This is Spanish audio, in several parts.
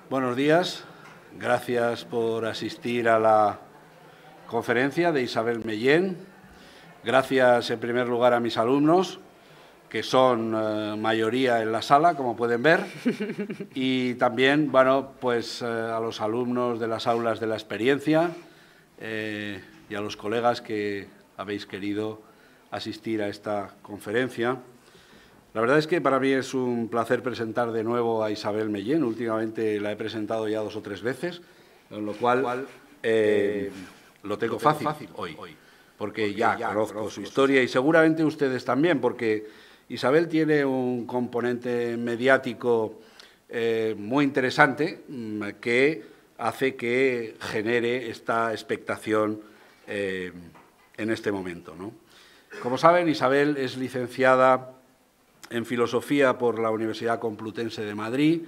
Buenos días. Gracias por asistir a la conferencia de Isabel Mellén. Gracias, en primer lugar, a mis alumnos, que son mayoría en la sala, como pueden ver, y también, bueno, pues a los alumnos de las aulas de la experiencia y a los colegas que habéis querido asistir a esta conferencia. La verdad es que para mí es un placer presentar de nuevo a Isabel Mellén. Últimamente la he presentado ya 2 o 3 veces, con lo cual lo tengo fácil hoy, porque ya conozco su historia y seguramente ustedes también, porque Isabel tiene un componente mediático muy interesante que hace que genere esta expectación en este momento, ¿no? Como saben, Isabel es licenciada en Filosofía por la Universidad Complutense de Madrid,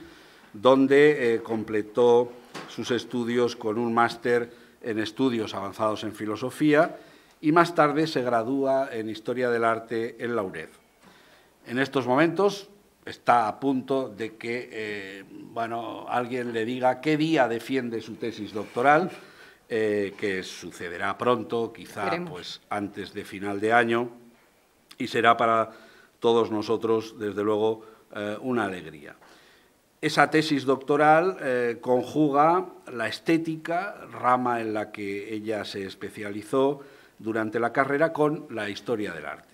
donde completó sus estudios con un máster en Estudios Avanzados en Filosofía y más tarde se gradúa en Historia del Arte en la UNED. En estos momentos está a punto de que alguien le diga qué día defiende su tesis doctoral, que sucederá pronto, quizá pues, antes de final de año, y será para todos nosotros, desde luego, una alegría. Esa tesis doctoral conjuga la estética, rama en la que ella se especializó durante la carrera, con la historia del arte.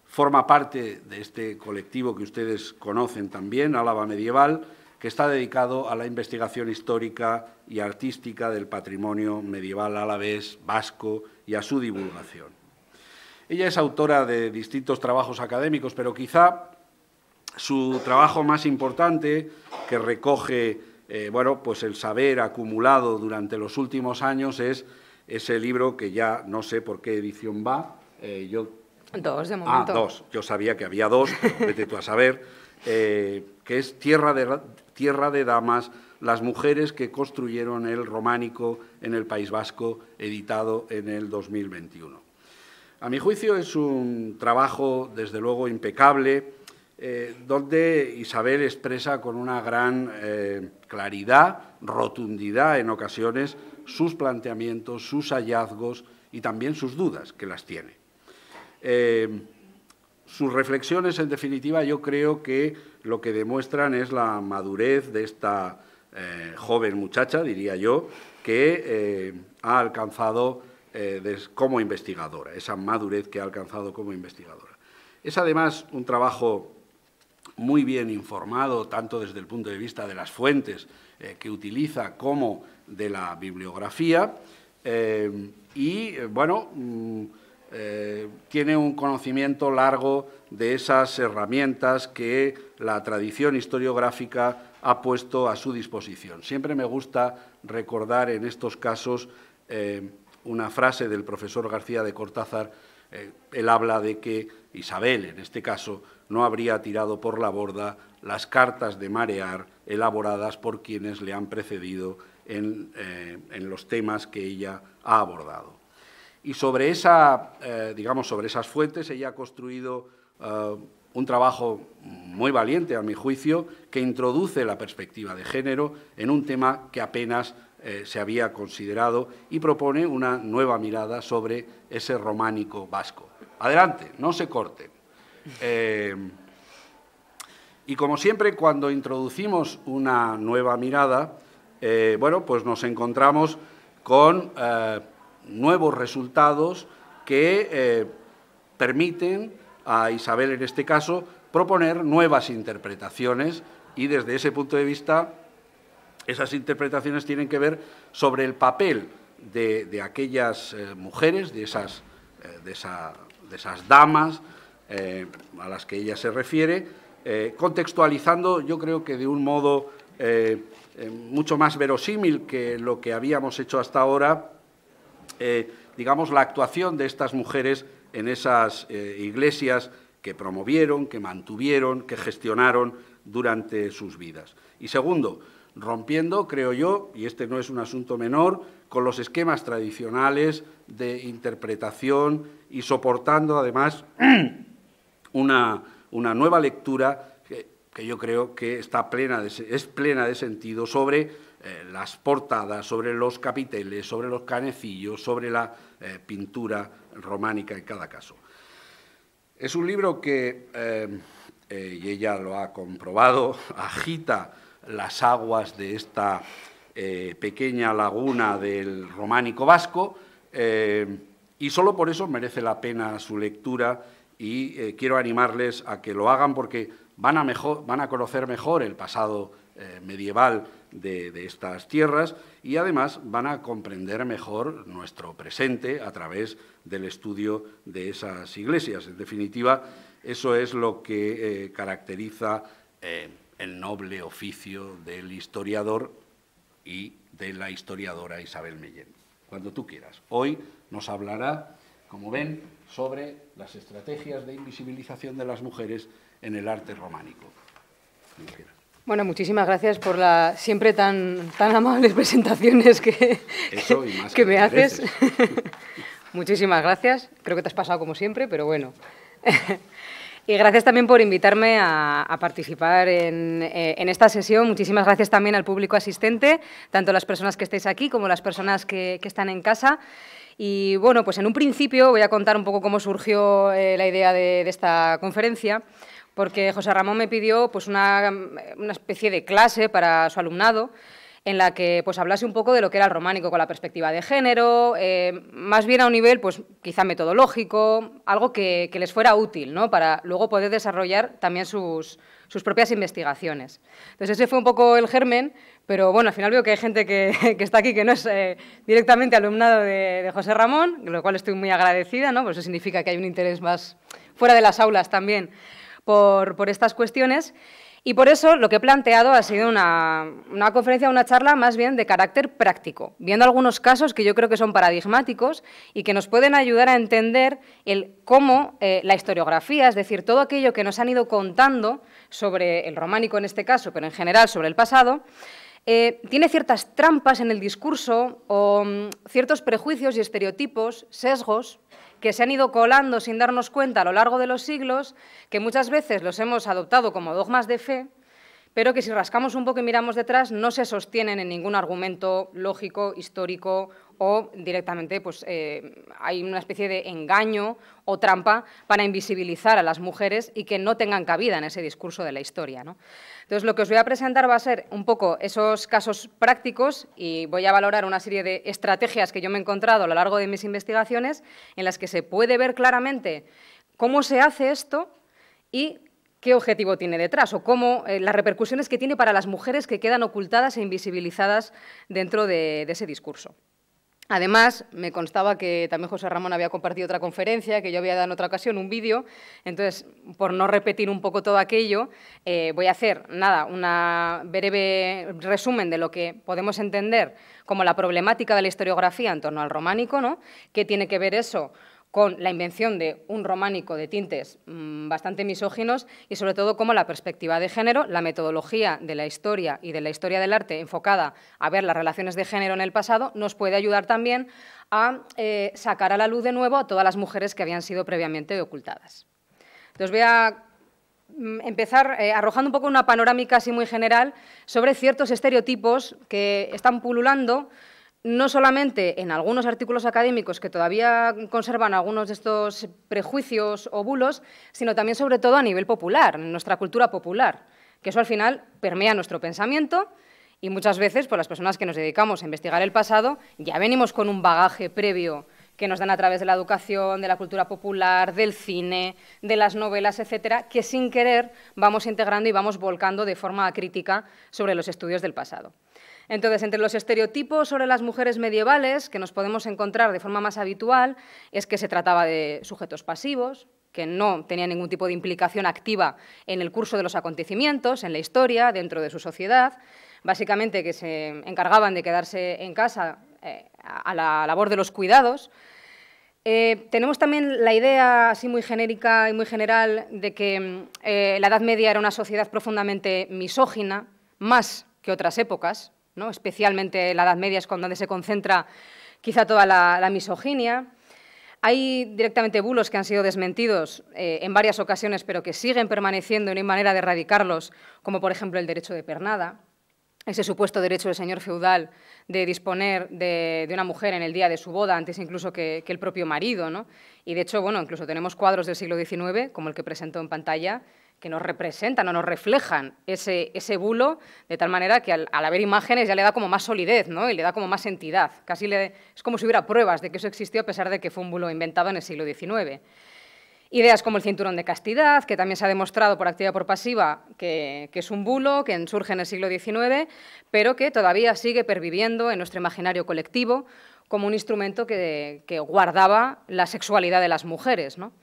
Forma parte de este colectivo que ustedes conocen también, Álava Medieval, que está dedicado a la investigación histórica y artística del patrimonio medieval alavés, vasco y a su divulgación. Ella es autora de distintos trabajos académicos, pero quizá su trabajo más importante, que recoge pues el saber acumulado durante los últimos años, es ese libro que ya no sé por qué edición va. 2, de momento. 2. Yo sabía que había 2, pero vete tú a saber, que es Tierra de Damas, las mujeres que construyeron el románico en el País Vasco, editado en el 2021. A mi juicio es un trabajo, desde luego, impecable, donde Isabel expresa con una gran claridad, rotundidad en ocasiones, sus planteamientos, sus hallazgos y también sus dudas, que las tiene. Sus reflexiones, en definitiva, yo creo que lo que demuestran es la madurez de esta joven muchacha, diría yo, que ha alcanzado como investigadora, esa madurez que ha alcanzado como investigadora. Es además un trabajo muy bien informado, tanto desde el punto de vista de las fuentes que utiliza como de la bibliografía, tiene un conocimiento largo de esas herramientas que la tradición historiográfica ha puesto a su disposición. Siempre me gusta recordar en estos casos una frase del profesor García de Cortázar. Él habla de que Isabel, en este caso, no habría tirado por la borda las cartas de marear elaboradas por quienes le han precedido en los temas que ella ha abordado. Y sobre sobre esas fuentes, ella ha construido un trabajo muy valiente, a mi juicio, que introduce la perspectiva de género en un tema que apenas se había considerado y propone una nueva mirada sobre ese románico vasco. Adelante, no se corten. Y como siempre, cuando introducimos una nueva mirada, pues nos encontramos con nuevos resultados que permiten a Isabel, en este caso, proponer nuevas interpretaciones y, desde ese punto de vista, esas interpretaciones tienen que ver sobre el papel de aquellas mujeres, de esas damas a las que ella se refiere, contextualizando, yo creo que de un modo mucho más verosímil que lo que habíamos hecho hasta ahora, la actuación de estas mujeres en esas iglesias que promovieron, que mantuvieron, que gestionaron durante sus vidas. Y segundo, rompiendo, creo yo, y este no es un asunto menor, con los esquemas tradicionales de interpretación y soportando, además, una nueva lectura que que yo creo que es plena de sentido sobre las portadas, sobre los capiteles, sobre los canecillos, sobre la pintura románica en cada caso. Es un libro que, y ella lo ha comprobado, agita las aguas de esta pequeña laguna del románico vasco, y solo por eso merece la pena su lectura, y quiero animarles a que lo hagan porque van a conocer mejor el pasado medieval de estas tierras y además van a comprender mejor nuestro presente a través del estudio de esas iglesias. En definitiva, eso es lo que caracteriza el noble oficio del historiador y de la historiadora Isabel Mellén. Cuando tú quieras. Hoy nos hablará, como ven, sobre las estrategias de invisibilización de las mujeres en el arte románico. Cuando quieras. Bueno, muchísimas gracias por las siempre tan amables presentaciones que me haces. Muchísimas gracias. Creo que te has pasado como siempre, pero bueno. Y gracias también por invitarme a participar en esta sesión. Muchísimas gracias también al público asistente, tanto las personas que estáis aquí como las personas que están en casa. Y bueno, pues en un principio voy a contar un poco cómo surgió la idea de esta conferencia, porque José Ramón me pidió pues, una especie de clase para su alumnado en la que pues, hablase un poco de lo que era el románico con la perspectiva de género, más bien a un nivel pues, quizá metodológico, algo que les fuera útil, ¿no? Para luego poder desarrollar también sus propias investigaciones. Entonces, ese fue un poco el germen, pero bueno, al final veo que hay gente que está aquí que no es directamente alumnado de José Ramón, lo cual estoy muy agradecida, ¿no? Pues eso significa que hay un interés más fuera de las aulas también por estas cuestiones. Y por eso lo que he planteado ha sido una conferencia, una charla más bien de carácter práctico, viendo algunos casos que yo creo que son paradigmáticos y que nos pueden ayudar a entender cómo la historiografía, es decir, todo aquello que nos han ido contando sobre el románico en este caso, pero en general sobre el pasado, tiene ciertas trampas en el discurso o ciertos prejuicios y estereotipos, sesgos, que se han ido colando sin darnos cuenta a lo largo de los siglos, que muchas veces los hemos adoptado como dogmas de fe, pero que si rascamos un poco y miramos detrás no se sostienen en ningún argumento lógico, histórico o directamente pues, hay una especie de engaño o trampa para invisibilizar a las mujeres y que no tengan cabida en ese discurso de la historia, ¿no? Entonces, lo que os voy a presentar va a ser un poco esos casos prácticos y voy a valorar una serie de estrategias que yo me he encontrado a lo largo de mis investigaciones en las que se puede ver claramente cómo se hace esto y qué objetivo tiene detrás o cómo las repercusiones que tiene para las mujeres que quedan ocultadas e invisibilizadas dentro de ese discurso. Además, me constaba que también José Ramón había compartido otra conferencia, que yo había dado en otra ocasión un vídeo, entonces, por no repetir un poco todo aquello, voy a hacer, un breve resumen de lo que podemos entender como la problemática de la historiografía en torno al románico, ¿no? ¿Qué tiene que ver eso con la invención de un románico de tintes bastante misóginos y, sobre todo, cómo la perspectiva de género, la metodología de la historia y de la historia del arte enfocada a ver las relaciones de género en el pasado, nos puede ayudar también a sacar a la luz de nuevo a todas las mujeres que habían sido previamente ocultadas. Entonces, voy a empezar arrojando un poco una panorámica así muy general sobre ciertos estereotipos que están pululando no solamente en algunos artículos académicos que todavía conservan algunos de estos prejuicios o bulos, sino también, sobre todo, a nivel popular, en nuestra cultura popular, que eso al final permea nuestro pensamiento y muchas veces, pues, las personas que nos dedicamos a investigar el pasado ya venimos con un bagaje previo que nos dan a través de la educación, de la cultura popular, del cine, de las novelas, etcétera, que sin querer vamos integrando y vamos volcando de forma crítica sobre los estudios del pasado. Entonces, entre los estereotipos sobre las mujeres medievales que nos podemos encontrar de forma más habitual es que se trataba de sujetos pasivos, que no tenían ningún tipo de implicación activa en el curso de los acontecimientos, en la historia, dentro de su sociedad, básicamente que se encargaban de quedarse en casa a la labor de los cuidados. Tenemos también la idea así muy genérica y muy general de que la Edad Media era una sociedad profundamente misógina, más que otras épocas, ¿no? Especialmente la Edad Media es donde se concentra quizá toda la misoginia. Hay directamente bulos que han sido desmentidos en varias ocasiones, pero que siguen permaneciendo y no hay manera de erradicarlos, como por ejemplo el derecho de pernada, ese supuesto derecho del señor feudal de disponer de una mujer en el día de su boda, antes incluso que el propio marido, ¿no? Y de hecho, bueno, incluso tenemos cuadros del siglo XIX, como el que presento en pantalla, que nos representan o nos reflejan ese bulo, de tal manera que al haber imágenes ya le da como más solidez, ¿no? Y le da como más entidad. Es como si hubiera pruebas de que eso existió a pesar de que fue un bulo inventado en el siglo XIX. Ideas como el cinturón de castidad, que también se ha demostrado por activa y por pasiva que es un bulo, que surge en el siglo XIX, pero que todavía sigue perviviendo en nuestro imaginario colectivo como un instrumento que guardaba la sexualidad de las mujeres, ¿no?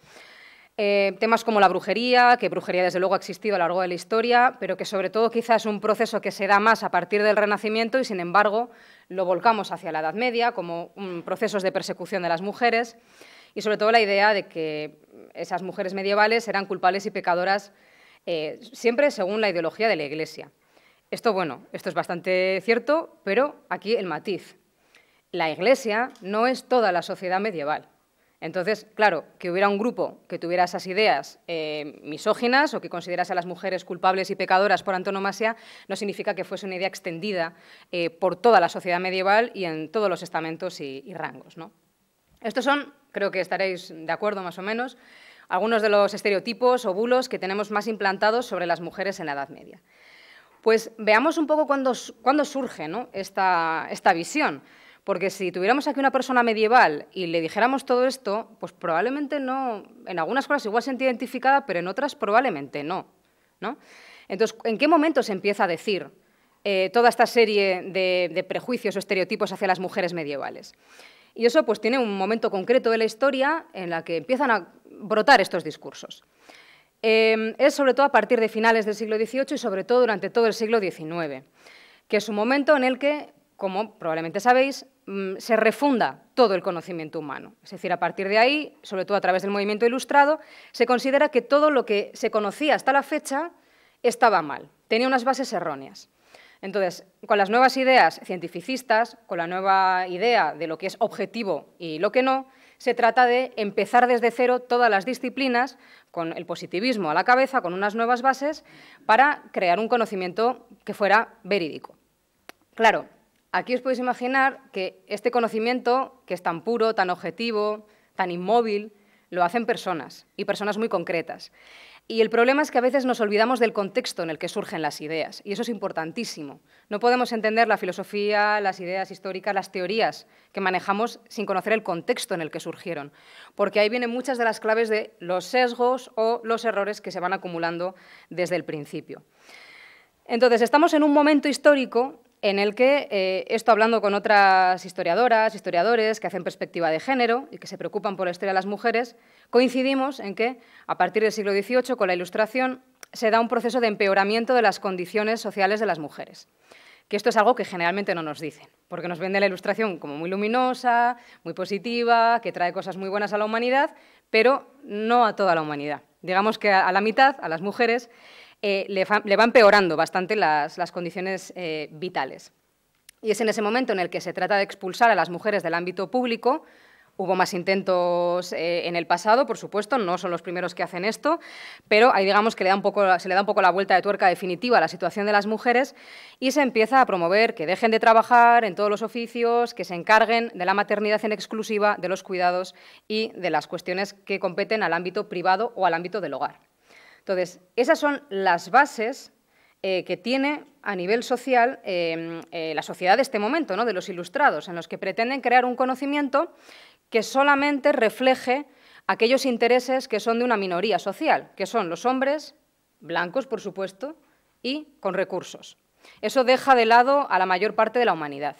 Temas como la brujería, que brujería desde luego ha existido a lo largo de la historia, pero que sobre todo quizás es un proceso que se da más a partir del Renacimiento y, sin embargo, lo volcamos hacia la Edad Media como procesos de persecución de las mujeres y, sobre todo, la idea de que esas mujeres medievales eran culpables y pecadoras siempre según la ideología de la Iglesia. Esto es bastante cierto, pero aquí el matiz. La Iglesia no es toda la sociedad medieval. Entonces, claro, que hubiera un grupo que tuviera esas ideas misóginas o que considerase a las mujeres culpables y pecadoras por antonomasia no significa que fuese una idea extendida por toda la sociedad medieval y en todos los estamentos y rangos, ¿no? Estos son, creo que estaréis de acuerdo más o menos, algunos de los estereotipos o bulos que tenemos más implantados sobre las mujeres en la Edad Media. Pues veamos un poco cuándo surge, ¿no?, esta visión. Porque si tuviéramos aquí una persona medieval y le dijéramos todo esto, pues probablemente no, en algunas cosas igual se siente identificada, pero en otras probablemente no, ¿no? Entonces, ¿en qué momento se empieza a decir toda esta serie de prejuicios o estereotipos hacia las mujeres medievales? Y eso pues tiene un momento concreto de la historia en la que empiezan a brotar estos discursos. Es sobre todo a partir de finales del siglo XVIII y sobre todo durante todo el siglo XIX, que es un momento en el que, como probablemente sabéis, se refunda todo el conocimiento humano. Es decir, a partir de ahí, sobre todo a través del movimiento ilustrado, se considera que todo lo que se conocía hasta la fecha estaba mal, tenía unas bases erróneas. Entonces, con las nuevas ideas cientificistas, con la nueva idea de lo que es objetivo y lo que no, se trata de empezar desde cero todas las disciplinas, con el positivismo a la cabeza, con unas nuevas bases, para crear un conocimiento que fuera verídico. Claro, aquí os podéis imaginar que este conocimiento, que es tan puro, tan objetivo, tan inmóvil, lo hacen personas, y personas muy concretas. Y el problema es que a veces nos olvidamos del contexto en el que surgen las ideas, y eso es importantísimo. No podemos entender la filosofía, las ideas históricas, las teorías que manejamos sin conocer el contexto en el que surgieron, porque ahí vienen muchas de las claves de los sesgos o los errores que se van acumulando desde el principio. Entonces, estamos en un momento histórico en el que, esto hablando con otras historiadoras, historiadores que hacen perspectiva de género y que se preocupan por la historia de las mujeres, coincidimos en que, a partir del siglo XVIII, con la Ilustración, se da un proceso de empeoramiento de las condiciones sociales de las mujeres. Que esto es algo que generalmente no nos dicen, porque nos vende la Ilustración como muy luminosa, muy positiva, que trae cosas muy buenas a la humanidad, pero no a toda la humanidad. Digamos que a la mitad, a las mujeres, le va empeorando bastante las condiciones vitales. Y es en ese momento en el que se trata de expulsar a las mujeres del ámbito público. Hubo más intentos en el pasado, por supuesto, no son los primeros que hacen esto, pero ahí digamos que se le da un poco la vuelta de tuerca definitiva a la situación de las mujeres y se empieza a promover que dejen de trabajar en todos los oficios, que se encarguen de la maternidad en exclusiva, de los cuidados y de las cuestiones que competen al ámbito privado o al ámbito del hogar. Entonces, esas son las bases que tiene a nivel social la sociedad de este momento, ¿no?, de los ilustrados, en los que pretenden crear un conocimiento que solamente refleje aquellos intereses que son de una minoría social, que son los hombres, blancos, por supuesto, y con recursos. Eso deja de lado a la mayor parte de la humanidad.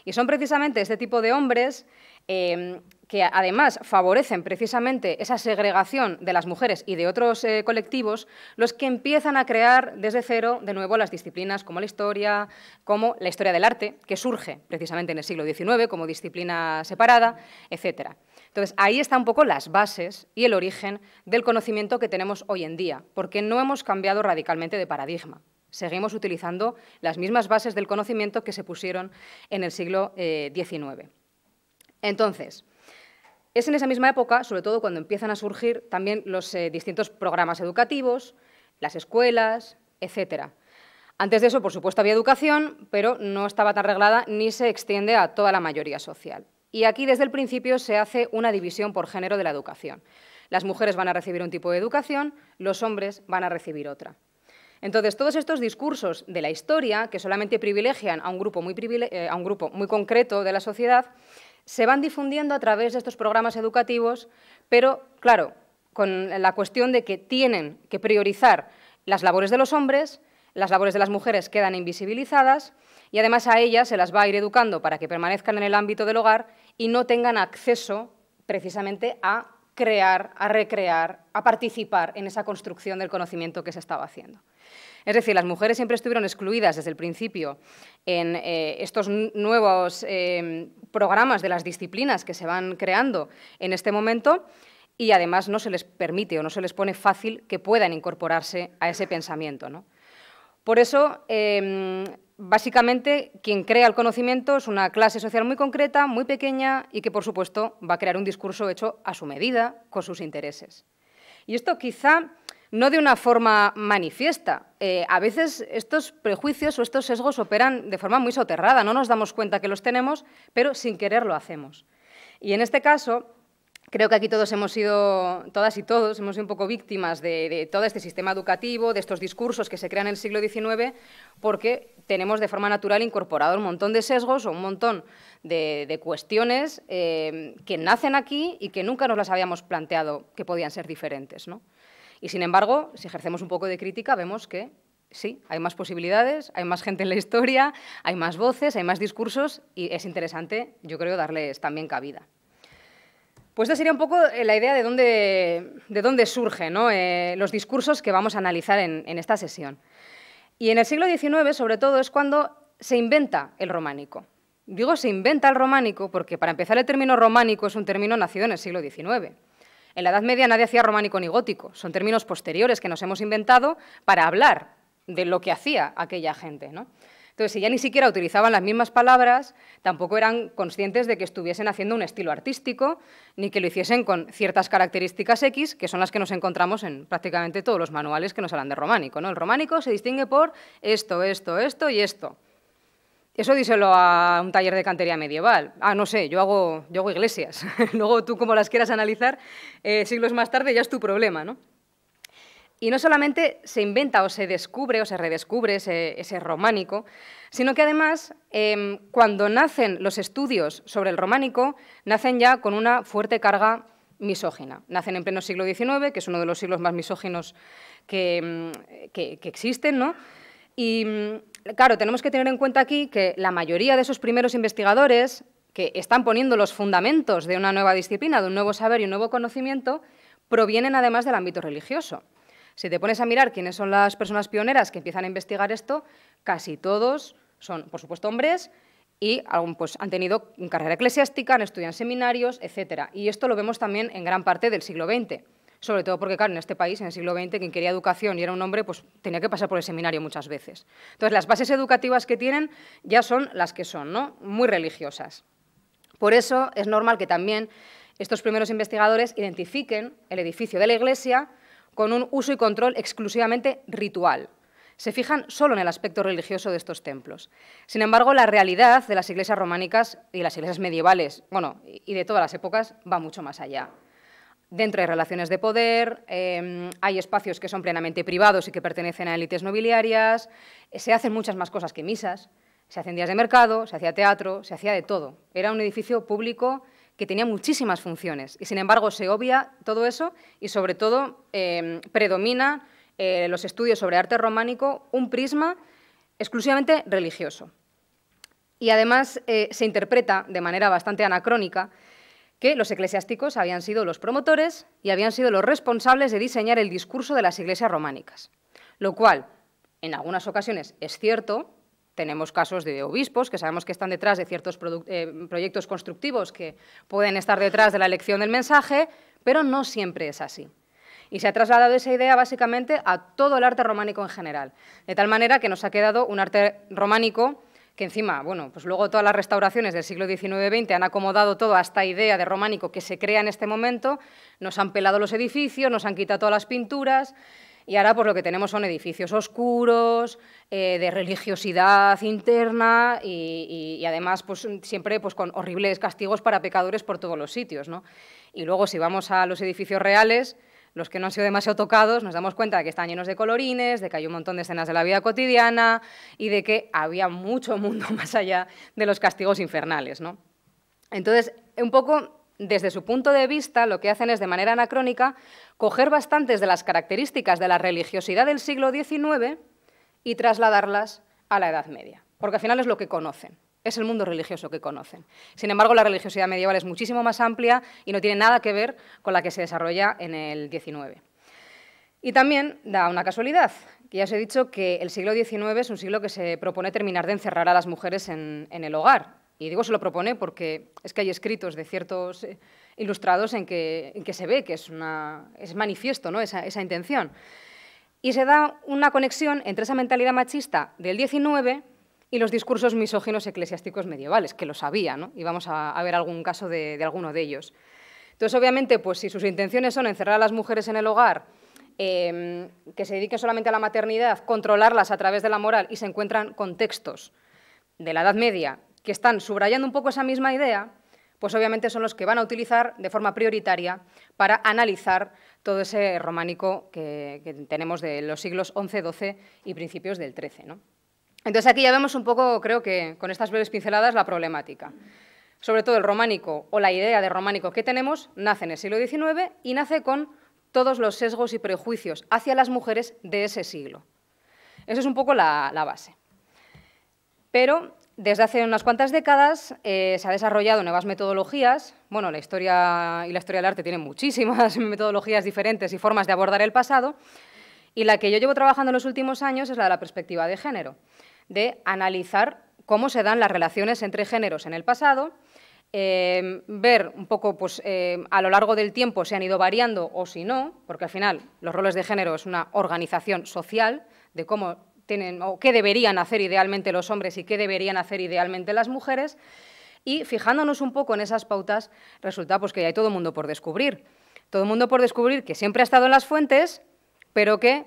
Y son precisamente este tipo de hombres que además favorecen precisamente esa segregación de las mujeres y de otros colectivos, los que empiezan a crear desde cero de nuevo las disciplinas como la historia del arte, que surge precisamente en el siglo XIX como disciplina separada, etc. Entonces, ahí están un poco las bases y el origen del conocimiento que tenemos hoy en día, porque no hemos cambiado radicalmente de paradigma. Seguimos utilizando las mismas bases del conocimiento que se pusieron en el siglo XIX. Entonces, Es en esa misma época, sobre todo cuando empiezan a surgir también los distintos programas educativos, las escuelas, etcétera. Antes de eso, por supuesto, había educación, pero no estaba tan reglada ni se extiende a toda la mayoría social. Y aquí, desde el principio, se hace una división por género de la educación. Las mujeres van a recibir un tipo de educación, los hombres van a recibir otra. Entonces, todos estos discursos de la historia, que solamente privilegian a un grupo muy concreto de la sociedad, se van difundiendo a través de estos programas educativos, pero, claro, con la cuestión de que tienen que priorizar las labores de los hombres, las labores de las mujeres quedan invisibilizadas y además a ellas se las va a ir educando para que permanezcan en el ámbito del hogar y no tengan acceso precisamente a crear, a recrear, a participar en esa construcción del conocimiento que se estaba haciendo. Es decir, las mujeres siempre estuvieron excluidas desde el principio en estos nuevos programas de las disciplinas que se van creando en este momento y además no se les permite o no se les pone fácil que puedan incorporarse a ese pensamiento, ¿no? Por eso, básicamente, quien crea el conocimiento es una clase social muy concreta, muy pequeña y que, por supuesto, va a crear un discurso hecho a su medida, con sus intereses. Y esto quizá no de una forma manifiesta. A veces estos prejuicios o estos sesgos operan de forma muy soterrada, no nos damos cuenta que los tenemos, pero sin querer lo hacemos. Y en este caso, creo que aquí todas y todos, hemos sido un poco víctimas de todo este sistema educativo, de estos discursos que se crean en el siglo XIX, porque tenemos de forma natural incorporado un montón de sesgos o un montón de cuestiones que nacen aquí y que nunca nos las habíamos planteado que podían ser diferentes, ¿no? Y, sin embargo, si ejercemos un poco de crítica, vemos que sí, hay más posibilidades, hay más gente en la historia, hay más voces, hay más discursos y es interesante, yo creo, darles también cabida. Pues esta sería un poco la idea de dónde surgen, ¿no? Los discursos que vamos a analizar en esta sesión. Y en el siglo XIX, sobre todo, es cuando se inventa el románico. Digo se inventa el románico porque, para empezar, el término románico es un término nacido en el siglo XIX. En la Edad Media nadie hacía románico ni gótico. Son términos posteriores que nos hemos inventado para hablar de lo que hacía aquella gente, ¿no? Entonces, si ya ni siquiera utilizaban las mismas palabras, tampoco eran conscientes de que estuviesen haciendo un estilo artístico, ni que lo hiciesen con ciertas características X, que son las que nos encontramos en prácticamente todos los manuales que nos hablan de románico, ¿no? El románico se distingue por esto, esto, esto y esto. Eso díselo a un taller de cantería medieval. No sé, yo hago iglesias. Luego tú, como las quieras analizar, siglos más tarde ya es tu problema, ¿no? Y no solamente se inventa o se descubre o se redescubre ese románico, sino que además, cuando nacen los estudios sobre el románico, nacen ya con una fuerte carga misógina. Nacen en pleno siglo XIX, que es uno de los siglos más misóginos que existen, ¿no? Y, claro, tenemos que tener en cuenta aquí que la mayoría de esos primeros investigadores que están poniendo los fundamentos de una nueva disciplina, de un nuevo saber y un nuevo conocimiento, provienen además del ámbito religioso. Si te pones a mirar quiénes son las personas pioneras que empiezan a investigar esto, casi todos son, por supuesto, hombres y pues, han tenido carrera eclesiástica, han estudiado en seminarios, etc. Y esto lo vemos también en gran parte del siglo XX. Sobre todo porque, claro, en este país, en el siglo XX, quien quería educación y era un hombre, pues tenía que pasar por el seminario muchas veces. Entonces, las bases educativas que tienen ya son las que son, ¿no? Muy religiosas. Por eso es normal que también estos primeros investigadores identifiquen el edificio de la Iglesia con un uso y control exclusivamente ritual. Se fijan solo en el aspecto religioso de estos templos. Sin embargo, la realidad de las iglesias románicas y las iglesias medievales, bueno, y de todas las épocas, va mucho más allá. Dentro hay relaciones de poder, hay espacios que son plenamente privados y que pertenecen a élites nobiliarias, se hacen muchas más cosas que misas, se hacen días de mercado, se hacía teatro, se hacía de todo. Era un edificio público que tenía muchísimas funciones y, sin embargo, se obvia todo eso y, sobre todo, predomina los estudios sobre arte románico un prisma exclusivamente religioso. Y, además, se interpreta de manera bastante anacrónica que los eclesiásticos habían sido los promotores y habían sido los responsables de diseñar el discurso de las iglesias románicas, lo cual, en algunas ocasiones, es cierto. Tenemos casos de obispos que sabemos que están detrás de ciertos proyectos constructivos que pueden estar detrás de la elección del mensaje, pero no siempre es así. Y se ha trasladado esa idea básicamente a todo el arte románico en general, de tal manera que nos ha quedado un arte románico que encima, bueno, pues luego todas las restauraciones del siglo XIX-XX han acomodado todo a esta idea de románico que se crea en este momento, nos han pelado los edificios, nos han quitado todas las pinturas, y ahora pues lo que tenemos son edificios oscuros, de religiosidad interna y además pues, siempre pues, con horribles castigos para pecadores por todos los sitios, ¿no? Y luego si vamos a los edificios reales, los que no han sido demasiado tocados, nos damos cuenta de que están llenos de colorines, de que hay un montón de escenas de la vida cotidiana y de que había mucho mundo más allá de los castigos infernales, ¿no? Entonces, un poco desde su punto de vista, lo que hacen es, de manera anacrónica, coger bastantes de las características de la religiosidad del siglo XIX y trasladarlas a la Edad Media, porque al final es lo que conocen, es el mundo religioso que conocen. Sin embargo, la religiosidad medieval es muchísimo más amplia y no tiene nada que ver con la que se desarrolla en el XIX. Y también da una casualidad, que ya os he dicho que el siglo XIX es un siglo que se propone terminar de encerrar a las mujeres en el hogar. Y digo se lo propone porque es que hay escritos de ciertos ilustrados en que se ve que es manifiesto, ¿no? esa intención. Y se da una conexión entre esa mentalidad machista del XIX y los discursos misóginos eclesiásticos medievales, que lo sabía, ¿no? Y vamos a ver algún caso de alguno de ellos. Entonces, obviamente, pues, si sus intenciones son encerrar a las mujeres en el hogar, que se dediquen solamente a la maternidad, controlarlas a través de la moral, y se encuentran contextos de la Edad Media que están subrayando un poco esa misma idea, pues obviamente son los que van a utilizar de forma prioritaria para analizar todo ese románico que tenemos de los siglos XI, XII y principios del XIII, ¿no? Entonces aquí ya vemos un poco, creo que con estas breves pinceladas, la problemática. Sobre todo el románico o la idea de románico que tenemos nace en el siglo XIX y nace con todos los sesgos y prejuicios hacia las mujeres de ese siglo. Eso es un poco la base. Pero desde hace unas cuantas décadas se han desarrollado nuevas metodologías. Bueno, la historia y la historia del arte tienen muchísimas metodologías diferentes y formas de abordar el pasado, y la que yo llevo trabajando en los últimos años es la de la perspectiva de género, de analizar cómo se dan las relaciones entre géneros en el pasado, ver un poco pues, a lo largo del tiempo si han ido variando o si no, porque al final los roles de género es una organización social de cómo tienen o qué deberían hacer idealmente los hombres y qué deberían hacer idealmente las mujeres, y fijándonos un poco en esas pautas, resulta pues, que hay todo el mundo por descubrir. Todo el mundo por descubrir que siempre ha estado en las fuentes, pero que,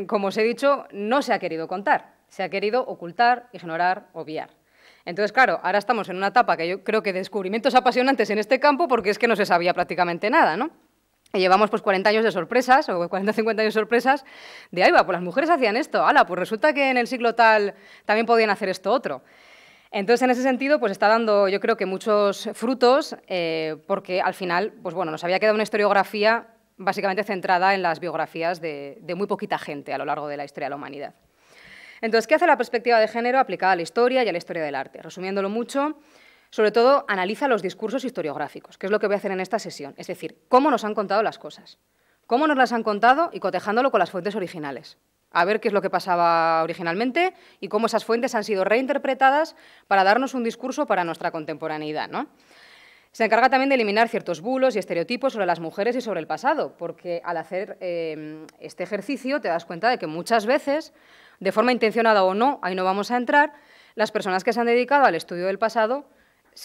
como os he dicho, no se ha querido contar. Se ha querido ocultar, ignorar, obviar. Entonces, claro, ahora estamos en una etapa que yo creo que de descubrimientos apasionantes en este campo, porque es que no se sabía prácticamente nada, ¿no? Y llevamos pues 40 años de sorpresas, o 40 50 años de sorpresas, de ahí va, pues las mujeres hacían esto, ala, pues resulta que en el siglo tal también podían hacer esto otro. Entonces, en ese sentido, pues está dando, yo creo que muchos frutos, porque al final, pues bueno, nos había quedado una historiografía básicamente centrada en las biografías de muy poquita gente a lo largo de la historia de la humanidad. Entonces, ¿qué hace la perspectiva de género aplicada a la historia y a la historia del arte? Resumiéndolo mucho, sobre todo, analiza los discursos historiográficos, que es lo que voy a hacer en esta sesión. Es decir, cómo nos han contado las cosas, cómo nos las han contado y cotejándolo con las fuentes originales. A ver qué es lo que pasaba originalmente y cómo esas fuentes han sido reinterpretadas para darnos un discurso para nuestra contemporaneidad, ¿no? Se encarga también de eliminar ciertos bulos y estereotipos sobre las mujeres y sobre el pasado, porque al hacer este ejercicio te das cuenta de que muchas veces, de forma intencionada o no, ahí no vamos a entrar, las personas que se han dedicado al estudio del pasado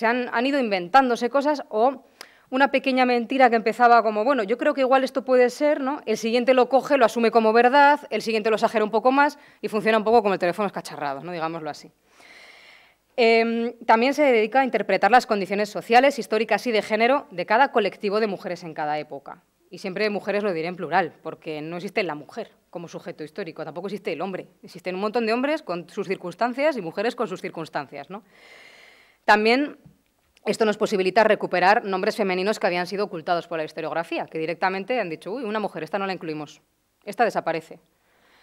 han ido inventándose cosas, o una pequeña mentira que empezaba como, bueno, yo creo que igual esto puede ser, ¿no? El siguiente lo coge, lo asume como verdad, el siguiente lo exagera un poco más y funciona un poco como el teléfono escacharrado, ¿no? Digámoslo así. También se dedica a interpretar las condiciones sociales, históricas y de género de cada colectivo de mujeres en cada época. Y siempre mujeres lo diré en plural, porque no existe la mujer como sujeto histórico, tampoco existe el hombre. Existen un montón de hombres con sus circunstancias y mujeres con sus circunstancias, ¿no? También esto nos posibilita recuperar nombres femeninos que habían sido ocultados por la historiografía, que directamente han dicho, uy, una mujer, esta no la incluimos, esta desaparece.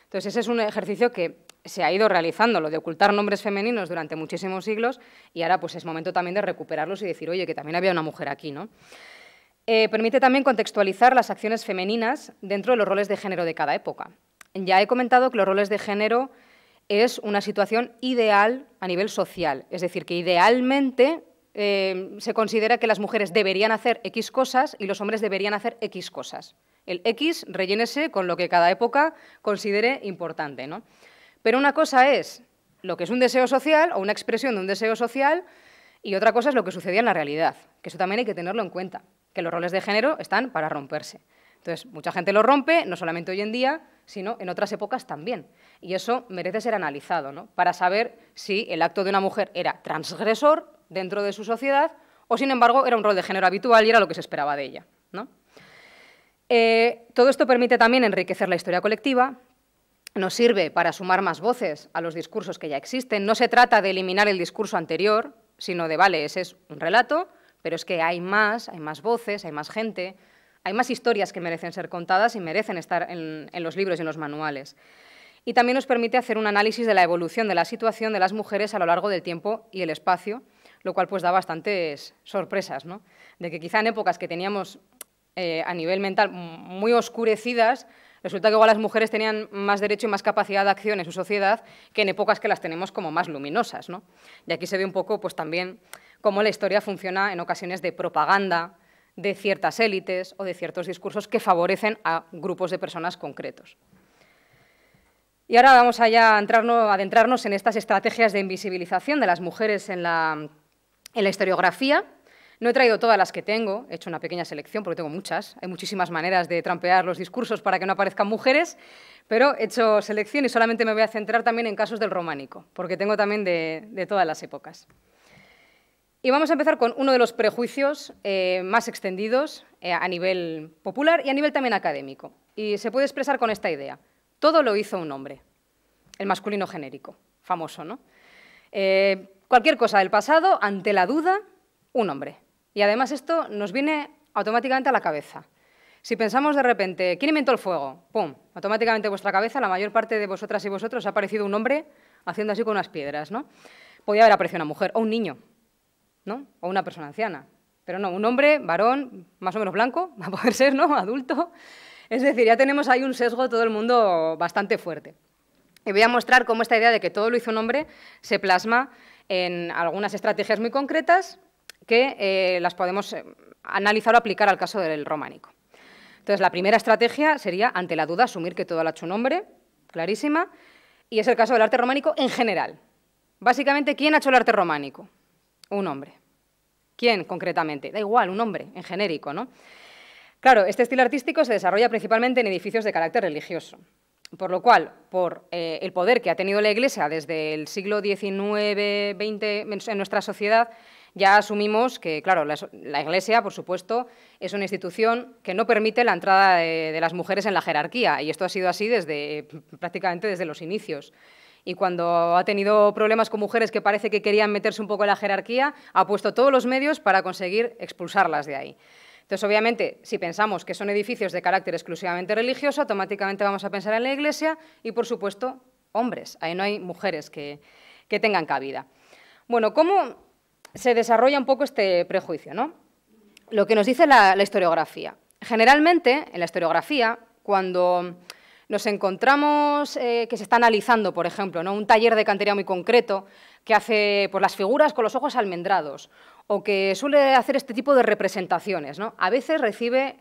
Entonces, ese es un ejercicio que se ha ido realizando, lo de ocultar nombres femeninos durante muchísimos siglos, y ahora pues, es momento también de recuperarlos y decir, oye, que también había una mujer aquí, ¿no? Permite también contextualizar las acciones femeninas dentro de los roles de género de cada época. Ya he comentado que los roles de género es una situación ideal a nivel social, es decir, que idealmente se considera que las mujeres deberían hacer X cosas y los hombres deberían hacer X cosas. El X rellénese con lo que cada época considere importante, ¿no? Pero una cosa es lo que es un deseo social o una expresión de un deseo social y otra cosa es lo que sucedía en la realidad, que eso también hay que tenerlo en cuenta, que los roles de género están para romperse. Entonces, mucha gente lo rompe, no solamente hoy en día, sino en otras épocas también. Y eso merece ser analizado, ¿no? Para saber si el acto de una mujer era transgresor dentro de su sociedad o, sin embargo, era un rol de género habitual y era lo que se esperaba de ella, ¿no? Todo esto permite también enriquecer la historia colectiva, nos sirve para sumar más voces a los discursos que ya existen. No se trata de eliminar el discurso anterior, sino de, vale, ese es un relato, pero es que hay más voces, hay más gente, hay más historias que merecen ser contadas y merecen estar en los libros y en los manuales. Y también nos permite hacer un análisis de la evolución de la situación de las mujeres a lo largo del tiempo y el espacio, lo cual pues da bastantes sorpresas, ¿no? De que quizá en épocas que teníamos a nivel mental muy oscurecidas, resulta que igual las mujeres tenían más derecho y más capacidad de acción en su sociedad que en épocas que las tenemos como más luminosas, ¿no? Y aquí se ve un poco pues, también cómo la historia funciona en ocasiones de propaganda de ciertas élites o de ciertos discursos que favorecen a grupos de personas concretos. Y ahora vamos a adentrarnos en estas estrategias de invisibilización de las mujeres en la historiografía. No he traído todas las que tengo, he hecho una pequeña selección porque tengo muchas. Hay muchísimas maneras de trampear los discursos para que no aparezcan mujeres, pero he hecho selección y solamente me voy a centrar también en casos del románico, porque tengo también de todas las épocas. Y vamos a empezar con uno de los prejuicios más extendidos a nivel popular y a nivel también académico. Y se puede expresar con esta idea. Todo lo hizo un hombre, el masculino genérico, famoso, ¿no? Cualquier cosa del pasado, ante la duda, un hombre. Y además esto nos viene automáticamente a la cabeza. Si pensamos de repente, ¿quién inventó el fuego? ¡Pum! Automáticamente en vuestra cabeza, la mayor parte de vosotras y vosotros ha aparecido un hombre haciendo así con unas piedras, ¿no? Podía haber aparecido una mujer o un niño, ¿no? O una persona anciana. Pero no, un hombre, varón, más o menos blanco, va a poder ser, ¿no? Adulto. Es decir, ya tenemos ahí un sesgo todo el mundo bastante fuerte. Y voy a mostrar cómo esta idea de que todo lo hizo un hombre se plasma en algunas estrategias muy concretas que las podemos analizar o aplicar al caso del románico. Entonces, la primera estrategia sería, ante la duda, asumir que todo lo ha hecho un hombre, clarísima, y es el caso del arte románico en general. Básicamente, ¿quién ha hecho el arte románico? Un hombre. ¿Quién, concretamente? Da igual, un hombre, en genérico, ¿no? Claro, este estilo artístico se desarrolla principalmente en edificios de carácter religioso, por lo cual, por el poder que ha tenido la Iglesia desde el siglo XIX-XX en nuestra sociedad, ya asumimos que, claro, la Iglesia, por supuesto, es una institución que no permite la entrada de las mujeres en la jerarquía, y esto ha sido así prácticamente desde los inicios. Y cuando ha tenido problemas con mujeres que parece que querían meterse un poco en la jerarquía, ha puesto todos los medios para conseguir expulsarlas de ahí. Entonces, obviamente, si pensamos que son edificios de carácter exclusivamente religioso, automáticamente vamos a pensar en la Iglesia y, por supuesto, hombres. Ahí no hay mujeres que tengan cabida. Bueno, ¿cómo se desarrolla un poco este prejuicio, ¿no? Lo que nos dice la historiografía. Generalmente, en la historiografía, cuando nos encontramos que se está analizando, por ejemplo, ¿no? Un taller de cantería muy concreto que hace pues, las figuras con los ojos almendrados o que suele hacer este tipo de representaciones, ¿no? A veces recibe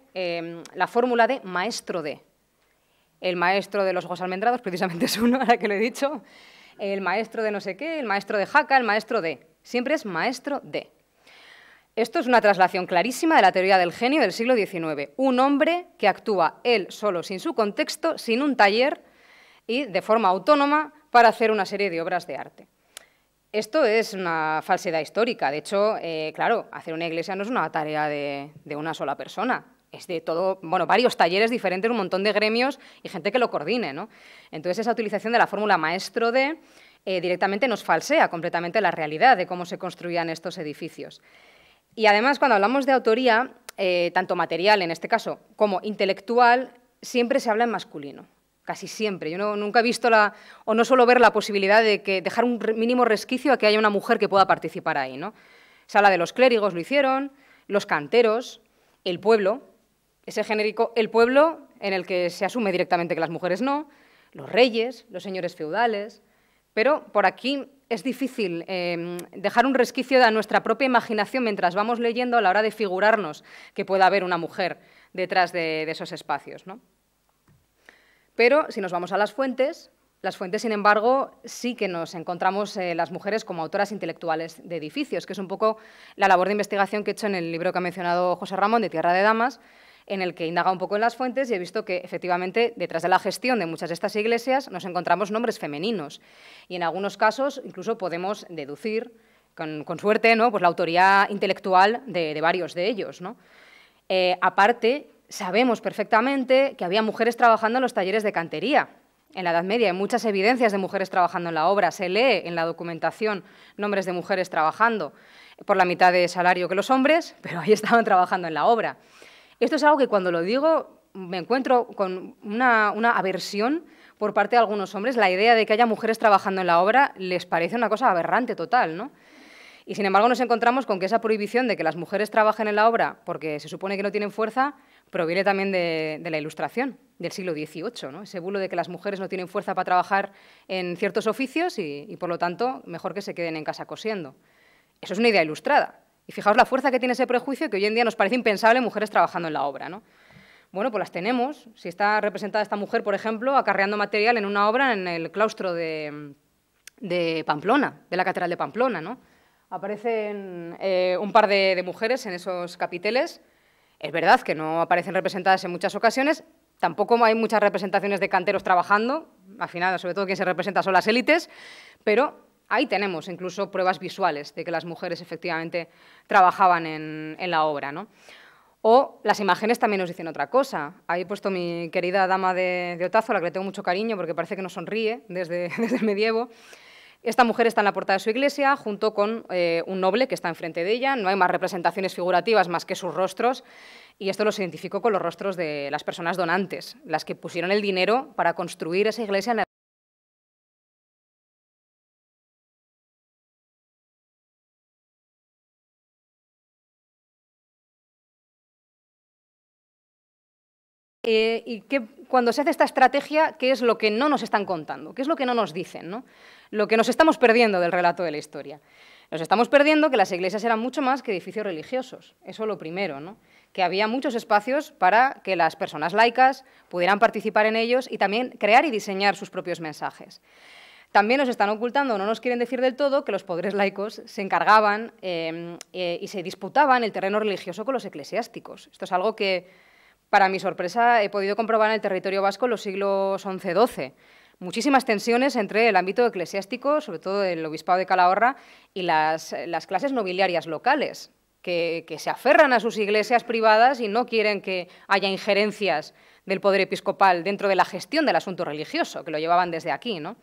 la fórmula de maestro de. El maestro de los ojos almendrados, precisamente es uno, ahora que lo he dicho, el maestro de no sé qué, el maestro de Jaca, el maestro de. Siempre es maestro de. Esto es una traslación clarísima de la teoría del genio del siglo XIX. Un hombre que actúa él solo, sin su contexto, sin un taller y de forma autónoma para hacer una serie de obras de arte. Esto es una falsedad histórica. De hecho, claro, hacer una iglesia no es una tarea de una sola persona. Es de todo, bueno, varios talleres diferentes, un montón de gremios y gente que lo coordine, ¿no? Entonces, esa utilización de la fórmula maestro de directamente nos falsea completamente la realidad de cómo se construían estos edificios. Y además, cuando hablamos de autoría, tanto material, en este caso, como intelectual, siempre se habla en masculino, casi siempre. Yo nunca he visto o no suelo ver la posibilidad de dejar un mínimo resquicio a que haya una mujer que pueda participar ahí, ¿no? Se habla de los clérigos, lo hicieron, los canteros, el pueblo, ese genérico, el pueblo en el que se asume directamente que las mujeres no, los reyes, los señores feudales, pero por aquí es difícil dejar un resquicio de nuestra propia imaginación mientras vamos leyendo a la hora de figurarnos que pueda haber una mujer detrás de esos espacios, ¿no? Pero si nos vamos a las fuentes, las fuentes, sin embargo, sí que nos encontramos las mujeres como autoras intelectuales de edificios, que es un poco la labor de investigación que he hecho en el libro que ha mencionado José Ramón, de Tierra de Damas, en el que he indagado un poco en las fuentes y he visto que, efectivamente, detrás de la gestión de muchas de estas iglesias nos encontramos nombres femeninos. Y en algunos casos incluso podemos deducir, con suerte, ¿no?, pues la autoría intelectual de varios de ellos, ¿no? Aparte, sabemos perfectamente que había mujeres trabajando en los talleres de cantería en la Edad Media. Hay muchas evidencias de mujeres trabajando en la obra. Se lee en la documentación nombres de mujeres trabajando por la mitad de salario que los hombres, pero ahí estaban trabajando en la obra. Esto es algo que cuando lo digo me encuentro con una aversión por parte de algunos hombres. La idea de que haya mujeres trabajando en la obra les parece una cosa aberrante total, ¿no? Y, sin embargo, nos encontramos con que esa prohibición de que las mujeres trabajen en la obra porque se supone que no tienen fuerza proviene también de la Ilustración del siglo XVIII, ¿no? Ese bulo de que las mujeres no tienen fuerza para trabajar en ciertos oficios y, por lo tanto, mejor que se queden en casa cosiendo. Eso es una idea ilustrada. Y fijaos la fuerza que tiene ese prejuicio que hoy en día nos parece impensable mujeres trabajando en la obra, ¿no? Bueno, pues las tenemos. Si está representada esta mujer, por ejemplo, acarreando material en una obra en el claustro de Pamplona, de la Catedral de Pamplona, ¿no? Aparecen un par de mujeres en esos capiteles. Es verdad que no aparecen representadas en muchas ocasiones, tampoco hay muchas representaciones de canteros trabajando, al final, sobre todo, quien se representa son las élites, pero ahí tenemos incluso pruebas visuales de que las mujeres efectivamente trabajaban en la obra, ¿no? O las imágenes también nos dicen otra cosa. Ahí he puesto mi querida dama de Otazo, a la que le tengo mucho cariño porque parece que nos sonríe desde el medievo. Esta mujer está en la puerta de su iglesia junto con un noble que está enfrente de ella. No hay más representaciones figurativas más que sus rostros, y esto los identificó con los rostros de las personas donantes, las que pusieron el dinero para construir esa iglesia en la y que cuando se hace esta estrategia, ¿qué es lo que no nos están contando? ¿Qué es lo que no nos dicen, ¿no? Lo que nos estamos perdiendo del relato de la historia. Nos estamos perdiendo que las iglesias eran mucho más que edificios religiosos. Eso lo primero, ¿no? Que había muchos espacios para que las personas laicas pudieran participar en ellos y también crear y diseñar sus propios mensajes. También nos están ocultando, no nos quieren decir del todo, que los poderes laicos se encargaban y se disputaban el terreno religioso con los eclesiásticos. Esto es algo que, para mi sorpresa, he podido comprobar en el territorio vasco en los siglos XI-XII. Muchísimas tensiones entre el ámbito eclesiástico, sobre todo el obispado de Calahorra, y las clases nobiliarias locales, que se aferran a sus iglesias privadas y no quieren que haya injerencias del poder episcopal dentro de la gestión del asunto religioso, que lo llevaban desde aquí, ¿no?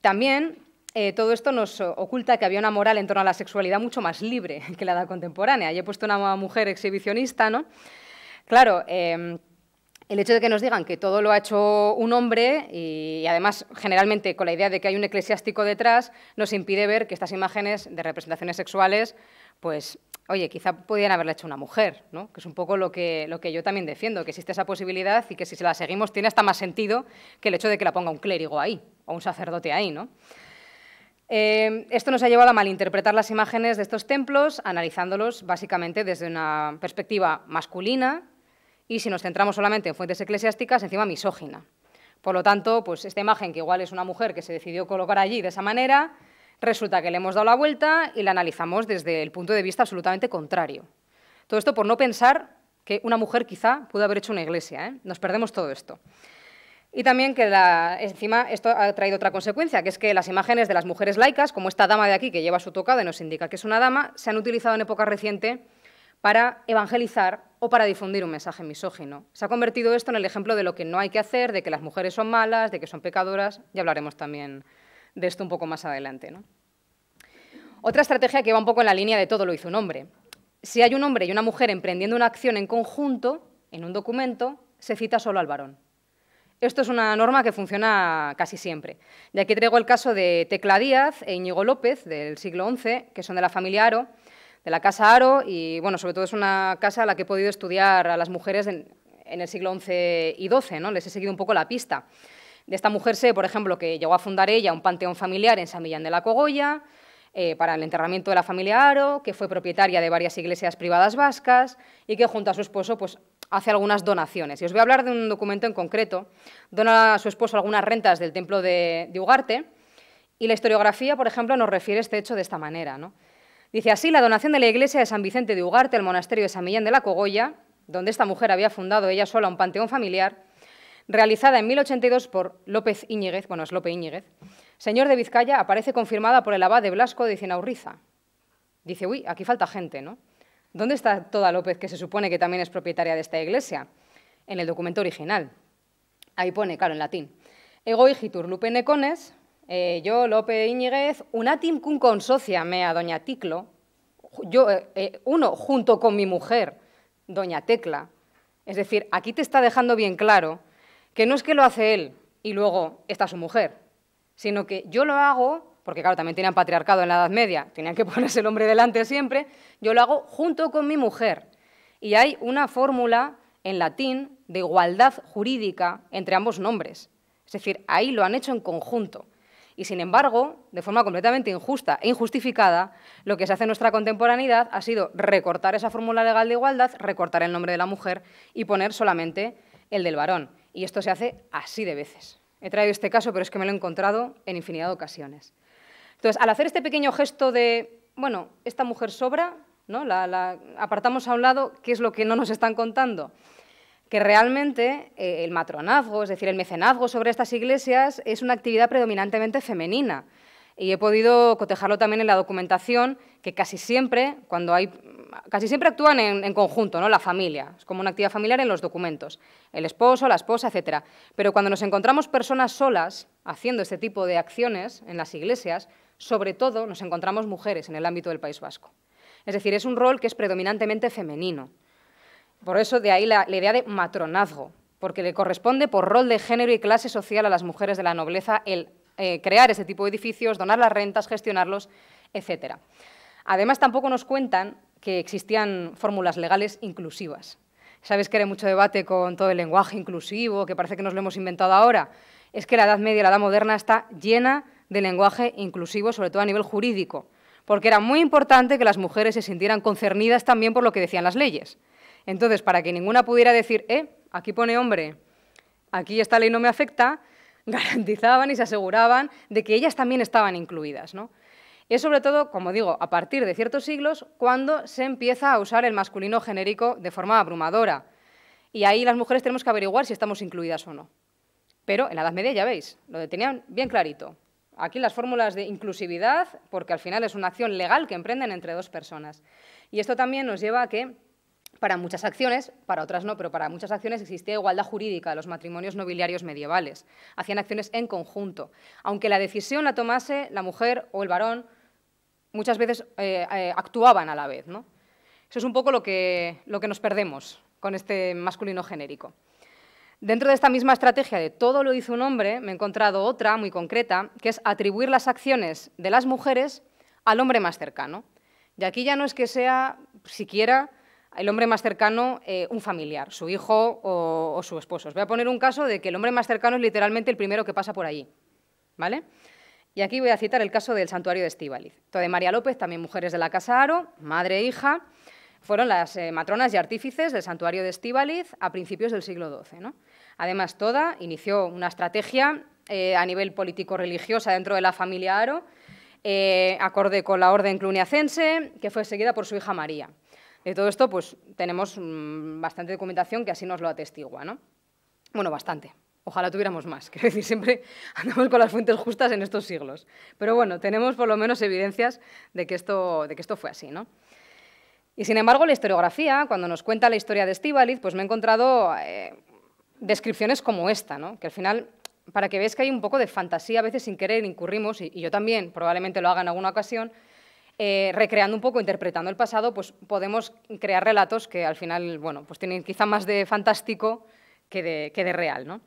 También todo esto nos oculta que había una moral en torno a la sexualidad mucho más libre que la edad contemporánea. Y he puesto una mujer exhibicionista, ¿no? Claro, el hecho de que nos digan que todo lo ha hecho un hombre y además generalmente con la idea de que hay un eclesiástico detrás nos impide ver que estas imágenes de representaciones sexuales, pues, oye, quizá podrían haberla hecho una mujer, ¿no? Que es un poco lo que yo también defiendo, que existe esa posibilidad y que si se la seguimos tiene hasta más sentido que el hecho de que la ponga un clérigo ahí o un sacerdote ahí, ¿no? Esto nos ha llevado a malinterpretar las imágenes de estos templos, analizándolos básicamente desde una perspectiva masculina, y si nos centramos solamente en fuentes eclesiásticas, encima misógina. Por lo tanto, pues esta imagen, que igual es una mujer que se decidió colocar allí de esa manera, resulta que le hemos dado la vuelta y la analizamos desde el punto de vista absolutamente contrario. Todo esto por no pensar que una mujer quizá pudo haber hecho una iglesia, ¿eh? Nos perdemos todo esto. Y también que encima esto ha traído otra consecuencia, que es que las imágenes de las mujeres laicas, como esta dama de aquí que lleva su tocado y nos indica que es una dama, se han utilizado en época reciente para evangelizar o para difundir un mensaje misógino. Se ha convertido esto en el ejemplo de lo que no hay que hacer, de que las mujeres son malas, de que son pecadoras. Ya hablaremos también de esto un poco más adelante, ¿no? Otra estrategia que va un poco en la línea de todo lo hizo un hombre. Si hay un hombre y una mujer emprendiendo una acción en conjunto, en un documento, se cita solo al varón. Esto es una norma que funciona casi siempre. Y aquí traigo el caso de Tecla Díaz e Íñigo López, del siglo XI, que son de la familia Haro, de la Casa Haro, y bueno, sobre todo es una casa a la que he podido estudiar a las mujeres en el siglo XI y XII, ¿no? Les he seguido un poco la pista. De esta mujer sé, por ejemplo, que llegó a fundar ella un panteón familiar en San Millán de la Cogolla, para el enterramiento de la familia Haro, que fue propietaria de varias iglesias privadas vascas y que junto a su esposo pues, hace algunas donaciones. Y os voy a hablar de un documento en concreto. Dona a su esposo algunas rentas del templo de Ugarte y la historiografía, por ejemplo, nos refiere este hecho de esta manera, ¿no? Dice así: la donación de la iglesia de San Vicente de Ugarte al monasterio de San Millán de la Cogolla, donde esta mujer había fundado ella sola un panteón familiar, realizada en 1082 por López Íñiguez, bueno, es Lope Íñiguez, señor de Vizcaya, aparece confirmada por el abad de Blasco de Cinaurriza. Dice, uy, aquí falta gente, ¿no? ¿Dónde está toda López, que se supone que también es propietaria de esta iglesia? En el documento original. Ahí pone, claro, en latín. Ego igitur lupe necones, yo, Lope Íñiguez, unatim cum consocia mea doña Ticlo, yo, uno junto con mi mujer, doña Tecla. Es decir, aquí te está dejando bien claro que no es que lo hace él y luego está su mujer, sino que yo lo hago, porque claro, también tenían patriarcado en la Edad Media, tenían que ponerse el hombre delante siempre, yo lo hago junto con mi mujer. Y hay una fórmula en latín de igualdad jurídica entre ambos nombres. Es decir, ahí lo han hecho en conjunto. Y, sin embargo, de forma completamente injusta e injustificada, lo que se hace en nuestra contemporaneidad ha sido recortar esa fórmula legal de igualdad, recortar el nombre de la mujer y poner solamente el del varón. Y esto se hace así de veces. He traído este caso, pero es que me lo he encontrado en infinidad de ocasiones. Entonces, al hacer este pequeño gesto de, bueno, esta mujer sobra, ¿no? La apartamos a un lado, ¿qué es lo que no nos están contando? Que realmente el matronazgo, es decir, el mecenazgo sobre estas iglesias es una actividad predominantemente femenina. Y he podido cotejarlo también en la documentación, que casi siempre actúan en conjunto, ¿no? La familia, es como una actividad familiar en los documentos, el esposo, la esposa, etcétera. Pero cuando nos encontramos personas solas haciendo este tipo de acciones en las iglesias, sobre todo nos encontramos mujeres en el ámbito del País Vasco. Es decir, es un rol que es predominantemente femenino. Por eso de ahí la idea de matronazgo, porque le corresponde por rol de género y clase social a las mujeres de la nobleza el crear ese tipo de edificios, donar las rentas, gestionarlos, etc. Además, tampoco nos cuentan que existían fórmulas legales inclusivas. ¿Sabes que hay mucho debate con todo el lenguaje inclusivo, que parece que nos lo hemos inventado ahora? Es que la Edad Media y la Edad Moderna está llena de lenguaje inclusivo, sobre todo a nivel jurídico, porque era muy importante que las mujeres se sintieran concernidas también por lo que decían las leyes. Entonces, para que ninguna pudiera decir, aquí pone hombre, aquí esta ley no me afecta, garantizaban y se aseguraban de que ellas también estaban incluidas, ¿no? Es sobre todo, como digo, a partir de ciertos siglos cuando se empieza a usar el masculino genérico de forma abrumadora. Y ahí las mujeres tenemos que averiguar si estamos incluidas o no. Pero en la Edad Media, ya veis, lo tenían bien clarito. Aquí las fórmulas de inclusividad, porque al final es una acción legal que emprenden entre dos personas. Y esto también nos lleva a que para muchas acciones, para otras no, pero para muchas acciones existía igualdad jurídica, los matrimonios nobiliarios medievales. Hacían acciones en conjunto. Aunque la decisión la tomase la mujer o el varón, muchas veces actuaban a la vez, ¿no? Eso es un poco lo que nos perdemos con este masculino genérico. Dentro de esta misma estrategia de todo lo hizo un hombre, me he encontrado otra muy concreta, que es atribuir las acciones de las mujeres al hombre más cercano. Y aquí ya no es que sea siquiera el hombre más cercano un familiar, su hijo o su esposo. Os voy a poner un caso de que el hombre más cercano es literalmente el primero que pasa por allí, ¿vale? Y aquí voy a citar el caso del santuario de Estíbaliz. De María López, también mujeres de la Casa Haro, madre e hija, fueron las matronas y artífices del santuario de Estíbaliz a principios del siglo XII, ¿no? Además, Toda inició una estrategia a nivel político-religiosa dentro de la familia Haro, acorde con la orden cluniacense, que fue seguida por su hija María. De todo esto, pues, tenemos bastante documentación que así nos lo atestigua, ¿no? Bueno, bastante. Ojalá tuviéramos más. Quiero decir, siempre andamos con las fuentes justas en estos siglos. Pero bueno, tenemos por lo menos evidencias de que esto fue así, ¿no? Y sin embargo, la historiografía, cuando nos cuenta la historia de Estíbaliz, pues me he encontrado descripciones como esta, ¿no? Que al final, para que veáis que hay un poco de fantasía, a veces sin querer incurrimos, y yo también probablemente lo haga en alguna ocasión, recreando un poco, interpretando el pasado, pues podemos crear relatos que al final, bueno, pues tienen quizá más de fantástico que de real, ¿no?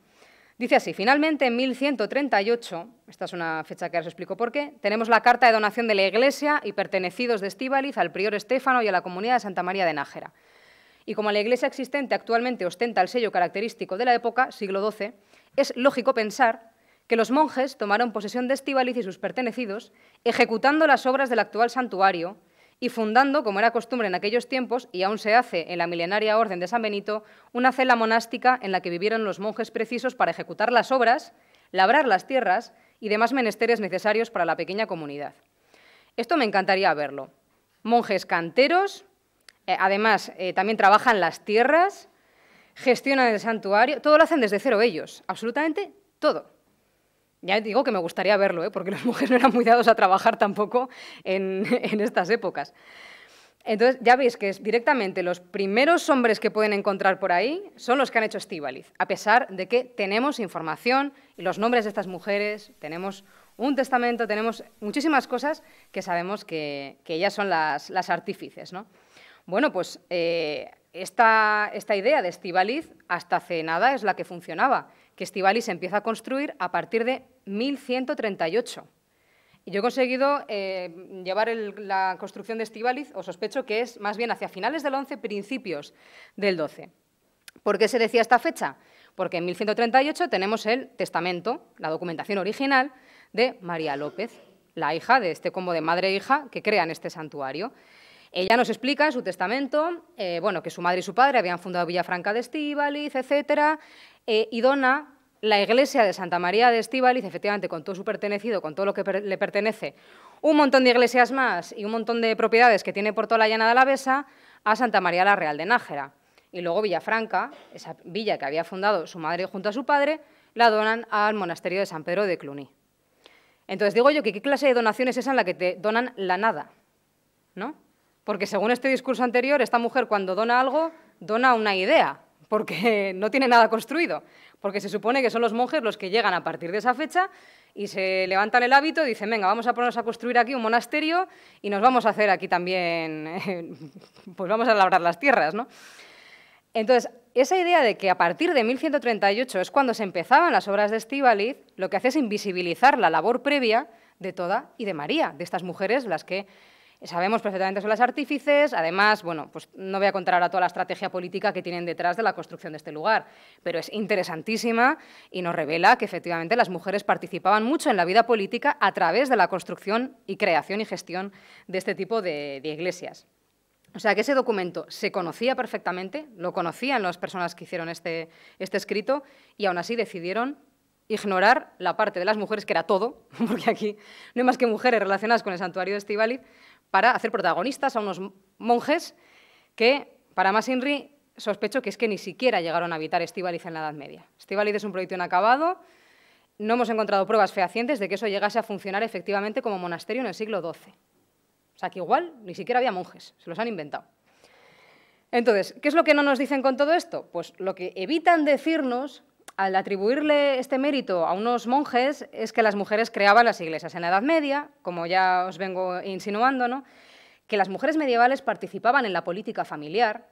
Dice así: finalmente, en 1138, esta es una fecha que ahora os explico por qué, tenemos la carta de donación de la Iglesia y pertenecidos de Estíbaliz al prior Estéfano y a la comunidad de Santa María de Nájera. Y como la Iglesia existente actualmente ostenta el sello característico de la época, siglo XII, es lógico pensar que los monjes tomaron posesión de Estíbaliz y sus pertenecidos, ejecutando las obras del actual santuario y fundando, como era costumbre en aquellos tiempos, y aún se hace en la milenaria Orden de San Benito, una cela monástica en la que vivieron los monjes precisos para ejecutar las obras, labrar las tierras y demás menesteres necesarios para la pequeña comunidad. Esto me encantaría verlo. Monjes canteros, además también trabajan las tierras, gestionan el santuario, todo lo hacen desde cero ellos, absolutamente todo. Ya digo que me gustaría verlo, porque los monjes no eran muy dados a trabajar tampoco en estas épocas. Entonces, ya veis que directamente los primeros hombres que pueden encontrar por ahí son los que han hecho Estíbaliz, a pesar de que tenemos información y los nombres de estas mujeres, tenemos un testamento, tenemos muchísimas cosas que sabemos que ellas son las artífices, ¿no? Bueno, pues esta idea de Estíbaliz hasta hace nada es la que funcionaba, que Estíbaliz se empieza a construir a partir de 1138. Y yo he conseguido llevar la construcción de Estíbaliz, o sospecho que es más bien hacia finales del 11, principios del 12. ¿Por qué se decía esta fecha? Porque en 1138 tenemos el testamento, la documentación original de María López, la hija de este combo de madre e hija que crean este santuario. Ella nos explica en su testamento que su madre y su padre habían fundado Villafranca de Estíbaliz, etc., y dona la iglesia de Santa María de Estíbaliz, efectivamente con todo su pertenecido, con todo lo que le pertenece, un montón de iglesias más y un montón de propiedades que tiene por toda la Llana de Alavesa, a Santa María la Real de Nájera. Y luego Villafranca, esa villa que había fundado su madre junto a su padre, la donan al monasterio de San Pedro de Cluny. Entonces digo yo que qué clase de donación es esa en la que te donan la nada, ¿no? Porque según este discurso anterior, esta mujer cuando dona algo, dona una idea, porque no tiene nada construido, porque se supone que son los monjes los que llegan a partir de esa fecha y se levantan el hábito y dicen, venga, vamos a ponernos a construir aquí un monasterio y nos vamos a hacer aquí también, pues vamos a labrar las tierras, ¿no? Entonces, esa idea de que a partir de 1138 es cuando se empezaban las obras de Estíbaliz, lo que hace es invisibilizar la labor previa de Toda y de María, de estas mujeres, las que sabemos perfectamente son las artífices. Además, bueno, pues no voy a contar ahora toda la estrategia política que tienen detrás de la construcción de este lugar, pero es interesantísima y nos revela que efectivamente las mujeres participaban mucho en la vida política a través de la construcción y creación y gestión de este tipo de iglesias. O sea, que ese documento se conocía perfectamente, lo conocían las personas que hicieron este escrito y aún así decidieron ignorar la parte de las mujeres, que era todo, porque aquí no hay más que mujeres relacionadas con el santuario de Estíbaliz, para hacer protagonistas a unos monjes que, para más Inri, sospecho que es que ni siquiera llegaron a habitar Estíbaliz en la Edad Media. Estíbaliz es un proyecto inacabado, no hemos encontrado pruebas fehacientes de que eso llegase a funcionar efectivamente como monasterio en el siglo XII. O sea, que igual ni siquiera había monjes, se los han inventado. Entonces, ¿qué es lo que no nos dicen con todo esto? Pues lo que evitan decirnos, al atribuirle este mérito a unos monjes, es que las mujeres creaban las iglesias en la Edad Media, como ya os vengo insinuando, ¿no? Que las mujeres medievales participaban en la política familiar,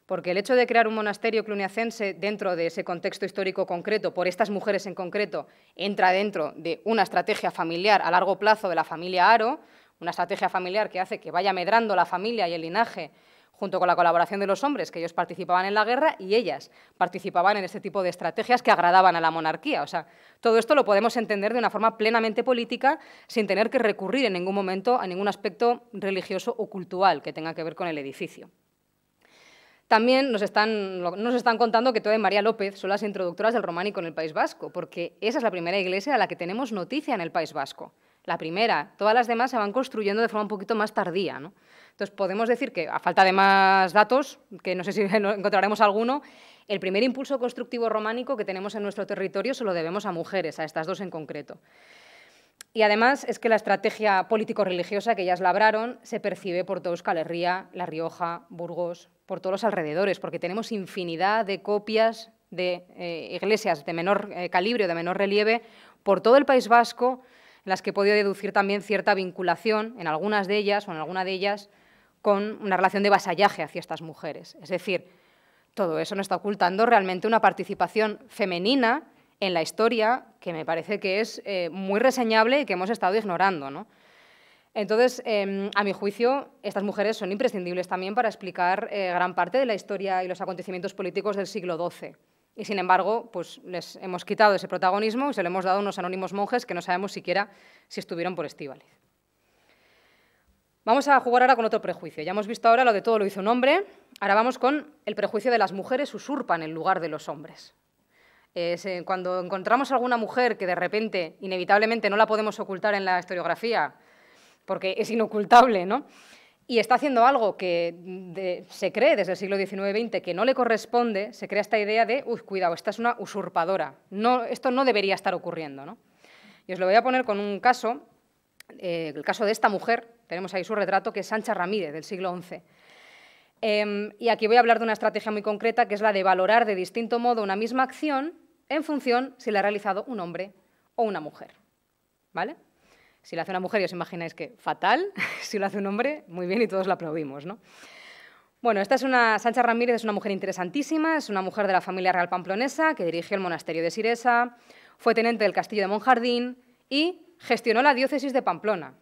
porque el hecho de crear un monasterio cluniacense dentro de ese contexto histórico concreto, por estas mujeres en concreto, entra dentro de una estrategia familiar a largo plazo de la familia Haro, una estrategia familiar que hace que vaya medrando la familia y el linaje junto con la colaboración de los hombres, que ellos participaban en la guerra y ellas participaban en este tipo de estrategias que agradaban a la monarquía. O sea, todo esto lo podemos entender de una forma plenamente política sin tener que recurrir en ningún momento a ningún aspecto religioso o cultural que tenga que ver con el edificio. También nos están contando que Toda y María López son las introductoras del románico en el País Vasco, porque esa es la primera iglesia de la que tenemos noticia en el País Vasco. La primera, todas las demás se van construyendo de forma un poquito más tardía, ¿no? Entonces, podemos decir que, a falta de más datos, que no sé si encontraremos alguno, el primer impulso constructivo románico que tenemos en nuestro territorio se lo debemos a mujeres, a estas dos en concreto. Y además es que la estrategia político-religiosa que ellas labraron se percibe por toda Euskal Herria, La Rioja, Burgos, por todos los alrededores, porque tenemos infinidad de copias de iglesias de menor calibre o de menor relieve por todo el País Vasco, en las que he podido deducir también cierta vinculación en algunas de ellas o en alguna de ellas con una relación de vasallaje hacia estas mujeres. Es decir, todo eso nos está ocultando realmente una participación femenina en la historia que me parece que es muy reseñable y que hemos estado ignorando, ¿no? Entonces, a mi juicio, estas mujeres son imprescindibles también para explicar gran parte de la historia y los acontecimientos políticos del siglo XII. Y, sin embargo, pues les hemos quitado ese protagonismo y se lo hemos dado a unos anónimos monjes que no sabemos siquiera si estuvieron por Estíbaliz. Vamos a jugar ahora con otro prejuicio. Ya hemos visto ahora lo de todo lo hizo un hombre. Ahora vamos con el prejuicio de las mujeres usurpan el lugar de los hombres. Cuando encontramos alguna mujer que de repente, inevitablemente, no la podemos ocultar en la historiografía, porque es inocultable, ¿no?, y está haciendo algo que se cree desde el siglo XIX-XX que no le corresponde, se crea esta idea de, uy, cuidado, esta es una usurpadora, no, esto no debería estar ocurriendo, ¿no? Y os lo voy a poner con un caso, el caso de esta mujer, tenemos ahí su retrato, que es Sancha Ramírez, del siglo XI. Y aquí voy a hablar de una estrategia muy concreta, que es la de valorar de distinto modo una misma acción en función si la ha realizado un hombre o una mujer, ¿vale? Si lo hace una mujer, os imagináis que fatal, si lo hace un hombre, muy bien y todos la aplaudimos, ¿no? Bueno, Sancha Ramírez es una mujer interesantísima, es una mujer de la familia real pamplonesa que dirigió el monasterio de Siresa, fue tenente del castillo de Monjardín y gestionó la diócesis de Pamplona,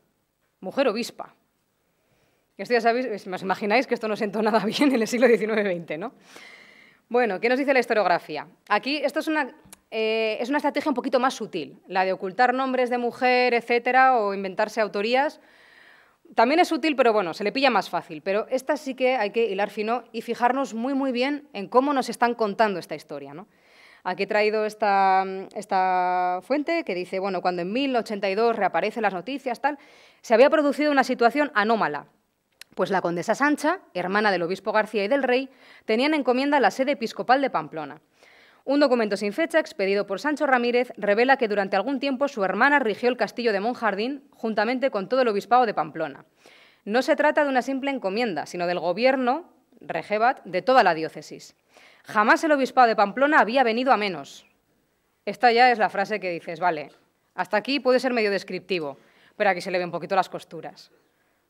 mujer obispa. Esto ya sabéis, os imagináis que esto no sentó nada bien en el siglo XIX-XX, ¿no? Bueno, ¿qué nos dice la historiografía? Aquí esto es una estrategia un poquito más sutil, la de ocultar nombres de mujer, etcétera, o inventarse autorías. También es útil, pero bueno, se le pilla más fácil. Pero esta sí que hay que hilar fino y fijarnos muy, muy bien en cómo nos están contando esta historia, ¿no? Aquí he traído esta fuente que dice, bueno, cuando en 1082 reaparecen las noticias, tal, se había producido una situación anómala. Pues la condesa Sancha, hermana del obispo García y del rey, tenía en encomienda la sede episcopal de Pamplona. Un documento sin fecha, expedido por Sancho Ramírez, revela que durante algún tiempo su hermana rigió el castillo de Monjardín juntamente con todo el obispado de Pamplona. No se trata de una simple encomienda, sino del gobierno, regebat, de toda la diócesis. Jamás el obispado de Pamplona había venido a menos. Esta ya es la frase que dices, vale, hasta aquí puede ser medio descriptivo, pero aquí se le ve un poquito las costuras.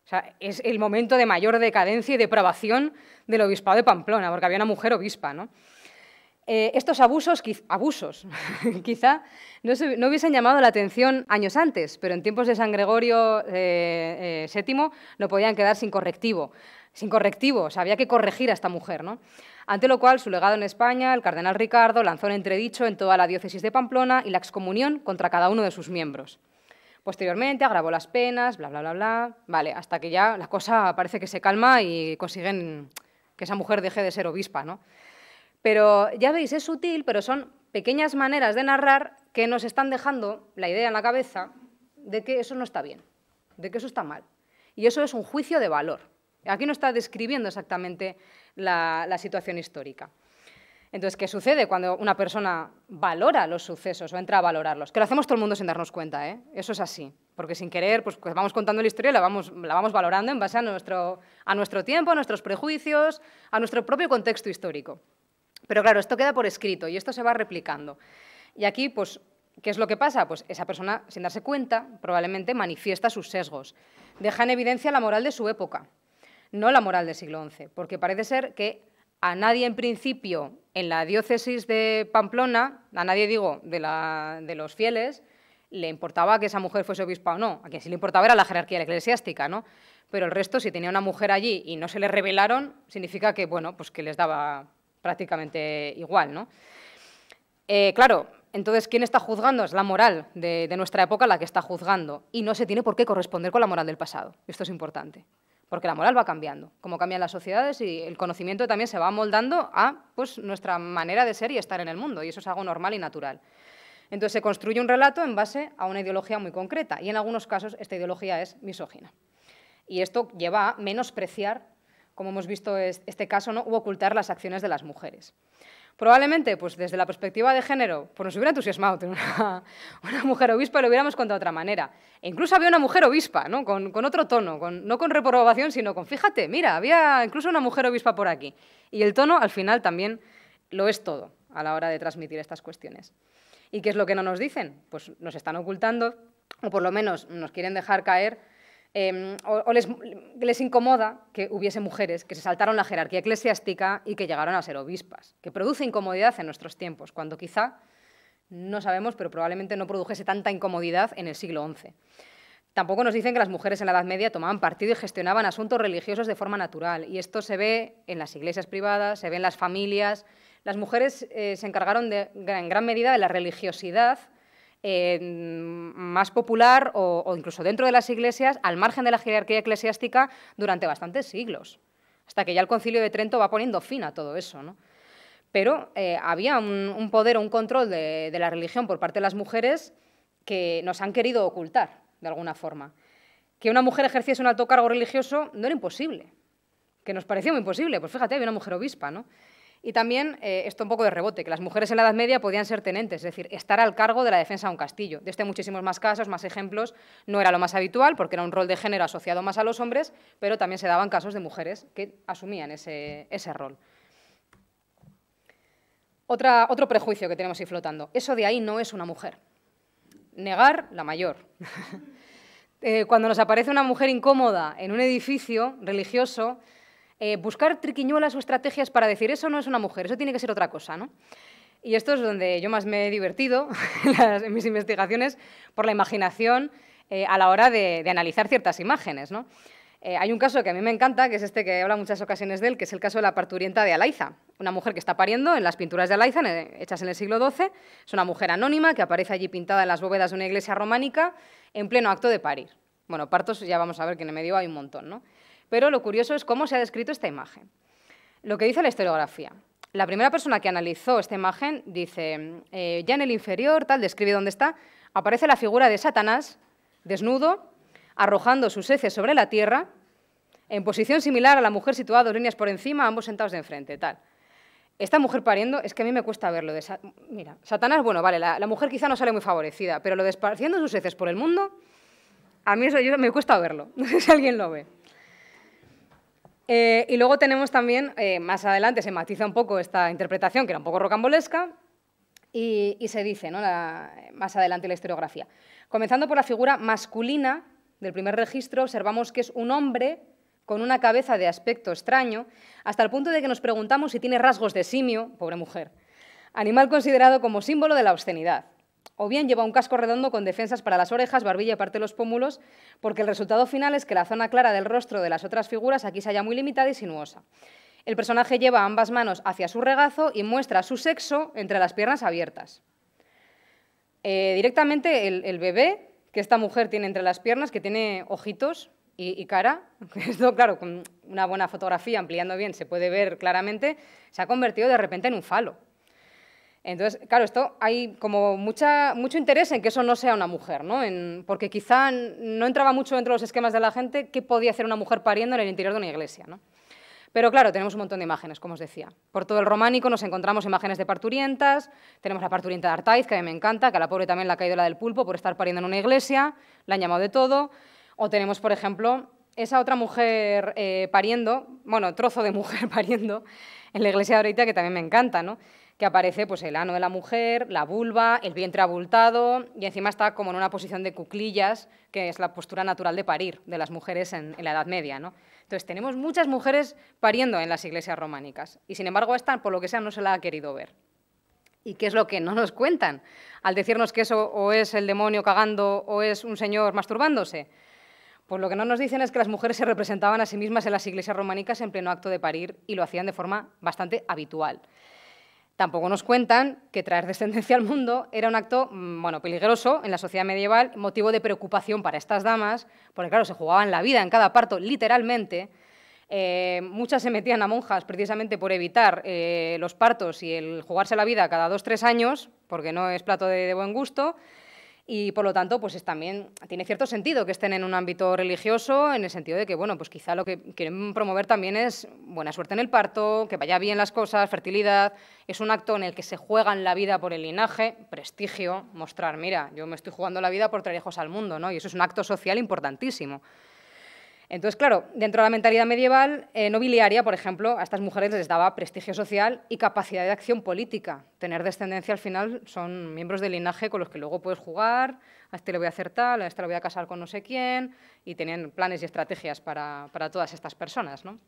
O sea, es el momento de mayor decadencia y depravación del obispado de Pamplona, porque había una mujer obispa, ¿no? Estos abusos quizá no hubiesen llamado la atención años antes, pero en tiempos de San Gregorio VII no podían quedar sin correctivo. O sea, había que corregir a esta mujer, ¿no? Ante lo cual, su legado en España, el cardenal Ricardo, lanzó en entredicho en toda la diócesis de Pamplona y la excomunión contra cada uno de sus miembros. Posteriormente agravó las penas, bla, bla, bla, bla, vale, hasta que ya la cosa parece que se calma y consiguen que esa mujer deje de ser obispa, ¿no? Pero ya veis, es sutil, pero son pequeñas maneras de narrar que nos están dejando la idea en la cabeza de que eso no está bien, de que eso está mal. Y eso es un juicio de valor. Aquí no está describiendo exactamente la situación histórica. Entonces, ¿qué sucede cuando una persona valora los sucesos o entra a valorarlos? Que lo hacemos todo el mundo sin darnos cuenta, ¿eh? Eso es así, porque sin querer pues vamos contando la historia y la vamos valorando en base a nuestro tiempo, a nuestros prejuicios, a nuestro propio contexto histórico. Pero claro, esto queda por escrito y esto se va replicando. Y aquí, pues, ¿qué es lo que pasa? Pues esa persona, sin darse cuenta, probablemente manifiesta sus sesgos. Deja en evidencia la moral de su época, no la moral del siglo XI, porque parece ser que a nadie, en principio, en la diócesis de Pamplona, a nadie, digo, de los fieles, le importaba que esa mujer fuese obispa o no. A quien sí le importaba era la jerarquía eclesiástica, ¿no? Pero el resto, si tenía una mujer allí y no se le revelaron, significa que, bueno, pues que les daba prácticamente igual, ¿no? Claro, entonces, ¿quién está juzgando? Es la moral de nuestra época la que está juzgando y no se tiene por qué corresponder con la moral del pasado. Esto es importante, porque la moral va cambiando, como cambian las sociedades y el conocimiento también se va amoldando a pues, nuestra manera de ser y estar en el mundo, y eso es algo normal y natural. Entonces, se construye un relato en base a una ideología muy concreta y en algunos casos esta ideología es misógina. Y esto lleva a menospreciar, como hemos visto este caso, ¿no?, u ocultar las acciones de las mujeres. Probablemente, pues desde la perspectiva de género, pues nos hubiera entusiasmado tener una mujer obispa y lo hubiéramos contado de otra manera. E incluso había una mujer obispa, ¿no?, con otro tono, no con reprobación, sino con, fíjate, mira, había incluso una mujer obispa por aquí. Y el tono, al final, también lo es todo a la hora de transmitir estas cuestiones. ¿Y qué es lo que no nos dicen? Pues nos están ocultando, o por lo menos nos quieren dejar caer, o les incomoda que hubiese mujeres que se saltaron la jerarquía eclesiástica y que llegaron a ser obispas, que produce incomodidad en nuestros tiempos, cuando quizá, no sabemos, pero probablemente no produjese tanta incomodidad en el siglo XI. Tampoco nos dicen que las mujeres en la Edad Media tomaban partido y gestionaban asuntos religiosos de forma natural, y esto se ve en las iglesias privadas, se ve en las familias, las mujeres se encargaron en gran medida de la religiosidad más popular o incluso dentro de las iglesias, al margen de la jerarquía eclesiástica, durante bastantes siglos, hasta que ya el Concilio de Trento va poniendo fin a todo eso, ¿no? Pero había un poder o un control de la religión por parte de las mujeres que nos han querido ocultar, de alguna forma. Que una mujer ejerciese un alto cargo religioso no era imposible, que nos parecía muy imposible. Pues fíjate, había una mujer obispa, ¿no? Y también, esto un poco de rebote, que las mujeres en la Edad Media podían ser tenentes, es decir, estar al cargo de la defensa de un castillo. De este muchísimos más casos, más ejemplos, no era lo más habitual, porque era un rol de género asociado más a los hombres, pero también se daban casos de mujeres que asumían ese rol. Otro prejuicio que tenemos ahí flotando, eso de ahí no es una mujer. Negar la mayor. Cuando nos aparece una mujer incómoda en un edificio religioso, buscar triquiñuelas o estrategias para decir eso no es una mujer, eso tiene que ser otra cosa, ¿no? Y esto es donde yo más me he divertido en mis investigaciones, por la imaginación a la hora de analizar ciertas imágenes, ¿no? Hay un caso que a mí me encanta, que es este que habla muchas ocasiones de él, que es el caso de la parturienta de Alaiza, una mujer que está pariendo en las pinturas de Alaiza, hechas en el siglo XII. Es una mujer anónima que aparece allí pintada en las bóvedas de una iglesia románica en pleno acto de parir. Bueno, partos ya vamos a ver que en el medio hay un montón, ¿no? Pero lo curioso es cómo se ha descrito esta imagen. Lo que dice la historiografía. La primera persona que analizó esta imagen dice, ya en el inferior, tal, describe dónde está, aparece la figura de Satanás, desnudo, arrojando sus heces sobre la tierra, en posición similar a la mujer situada 2 líneas por encima, ambos sentados de enfrente, tal. Esta mujer pariendo, es que a mí me cuesta verlo. Mira, Satanás, bueno, vale, la mujer quizá no sale muy favorecida, pero lo de esparciendo sus heces por el mundo, a mí eso me cuesta verlo, no sé si alguien lo ve. Y luego tenemos también, más adelante se matiza un poco esta interpretación, que era un poco rocambolesca, y se dice, ¿no? Más adelante en la historiografía. Comenzando por la figura masculina del primer registro, observamos que es un hombre con una cabeza de aspecto extraño, hasta el punto de que nos preguntamos si tiene rasgos de simio, pobre mujer, animal considerado como símbolo de la obscenidad. O bien lleva un casco redondo con defensas para las orejas, barbilla y parte de los pómulos, porque el resultado final es que la zona clara del rostro de las otras figuras aquí se halla muy limitada y sinuosa. El personaje lleva ambas manos hacia su regazo y muestra su sexo entre las piernas abiertas. Directamente el bebé que esta mujer tiene entre las piernas, que tiene ojitos y cara, esto claro, con una buena fotografía, ampliando bien, se puede ver claramente, se ha convertido de repente en un falo. Entonces, claro, esto hay como mucho interés en que eso no sea una mujer, ¿no? Porque quizá no entraba mucho dentro de los esquemas de la gente qué podía hacer una mujer pariendo en el interior de una iglesia, ¿no? Pero claro, tenemos un montón de imágenes, como os decía. Por todo el románico nos encontramos imágenes de parturientas, tenemos la parturienta de Artaiz, que a mí me encanta, que a la pobre también le ha caído la del pulpo por estar pariendo en una iglesia, la han llamado de todo. O tenemos, por ejemplo, esa otra mujer pariendo, bueno, trozo de mujer pariendo, en la iglesia de Oreita, que también me encanta, ¿no? Que aparece pues, el ano de la mujer, la vulva, el vientre abultado, y encima está como en una posición de cuclillas, que es la postura natural de parir de las mujeres en la Edad Media, ¿no? Entonces, tenemos muchas mujeres pariendo en las iglesias románicas, y sin embargo, esta, por lo que sea, no se la ha querido ver. ¿Y qué es lo que no nos cuentan al decirnos que eso o es el demonio cagando o es un señor masturbándose? Pues lo que no nos dicen es que las mujeres se representaban a sí mismas en las iglesias románicas en pleno acto de parir y lo hacían de forma bastante habitual. Tampoco nos cuentan que traer descendencia al mundo era un acto peligroso en la sociedad medieval, motivo de preocupación para estas damas, porque claro, se jugaban la vida en cada parto, literalmente. Muchas se metían a monjas precisamente por evitar los partos y el jugarse la vida cada 2 o 3 años, porque no es plato de buen gusto. Y, por lo tanto, pues también tiene cierto sentido que estén en un ámbito religioso, en el sentido de que, bueno, pues quizá lo que quieren promover también es buena suerte en el parto, que vaya bien las cosas, fertilidad. Es un acto en el que se juegan la vida por el linaje, prestigio, mostrar, mira, yo me estoy jugando la vida por traer hijos al mundo, ¿no? Y eso es un acto social importantísimo. Entonces, claro, dentro de la mentalidad medieval nobiliaria, por ejemplo, a estas mujeres les daba prestigio social y capacidad de acción política. Tener descendencia, al final, son miembros del linaje con los que luego puedes jugar, a este le voy a hacer tal, a este le voy a casar con no sé quién, y tenían planes y estrategias para todas estas personas, ¿no?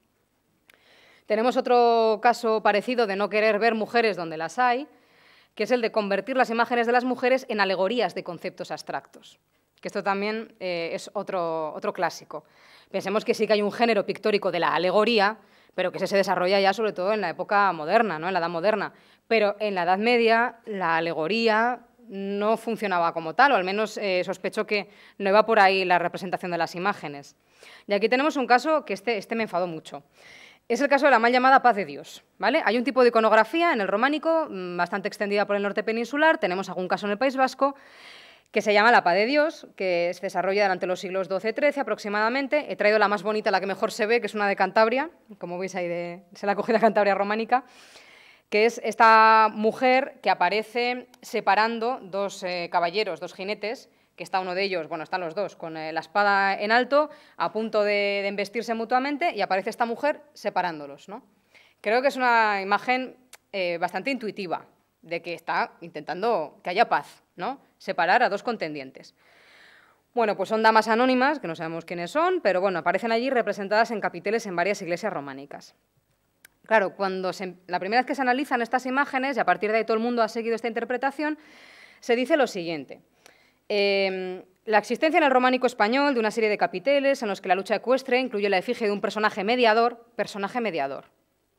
Tenemos otro caso parecido de no querer ver mujeres donde las hay, que es el de convertir las imágenes de las mujeres en alegorías de conceptos abstractos. Que esto también es otro clásico. Pensemos que sí que hay un género pictórico de la alegoría, pero que se desarrolla ya sobre todo en la época moderna, ¿no? En la Edad Moderna. Pero en la Edad Media la alegoría no funcionaba como tal, o al menos sospecho que no iba por ahí la representación de las imágenes. Y aquí tenemos un caso que este me enfadó mucho. Es el caso de la mal llamada paz de Dios, ¿vale? Hay un tipo de iconografía en el románico bastante extendida por el norte peninsular, tenemos algún caso en el País Vasco, que se llama la paz de Dios, que se desarrolla durante los siglos XII-XIII aproximadamente. He traído la más bonita, la que mejor se ve, que es una de Cantabria, como veis ahí, se la ha cogido Cantabria románica, que es esta mujer que aparece separando dos caballeros, dos jinetes, que está uno de ellos, bueno, están los dos, con la espada en alto, a punto de embestirse mutuamente, y aparece esta mujer separándolos, ¿no? Creo que es una imagen bastante intuitiva, de que está intentando que haya paz, ¿no? Separar a dos contendientes. Bueno, pues son damas anónimas, que no sabemos quiénes son, pero bueno, aparecen allí representadas en capiteles en varias iglesias románicas. Claro, la primera vez que se analizan estas imágenes, y a partir de ahí todo el mundo ha seguido esta interpretación, se dice lo siguiente. La existencia en el románico español de una serie de capiteles en los que la lucha ecuestre incluye la efigie de un personaje mediador.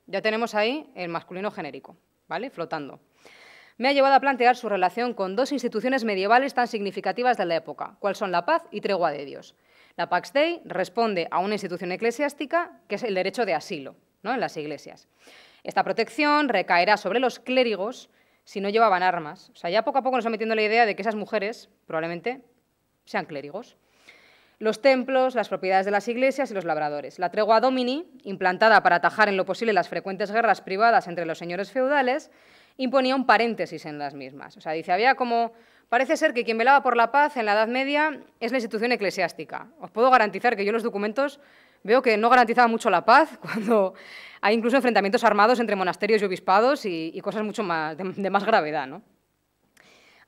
Ya tenemos ahí el masculino genérico, ¿vale? Flotando. Me ha llevado a plantear su relación con dos instituciones medievales tan significativas de la época, cuál son la paz y tregua de Dios. La Pax Dei responde a una institución eclesiástica que es el derecho de asilo, ¿no? En las iglesias. Esta protección recaerá sobre los clérigos si no llevaban armas. O sea, ya poco a poco nos va metiendo la idea de que esas mujeres probablemente sean clérigos. Los templos, las propiedades de las iglesias y los labradores. La tregua domini, implantada para atajar en lo posible las frecuentes guerras privadas entre los señores feudales, imponía un paréntesis en las mismas. O sea, dice, había como... Parece ser que quien velaba por la paz en la Edad Media es la institución eclesiástica. Os puedo garantizar que yo en los documentos veo que no garantizaba mucho la paz cuando hay incluso enfrentamientos armados entre monasterios y obispados y cosas mucho más, de más gravedad, ¿no?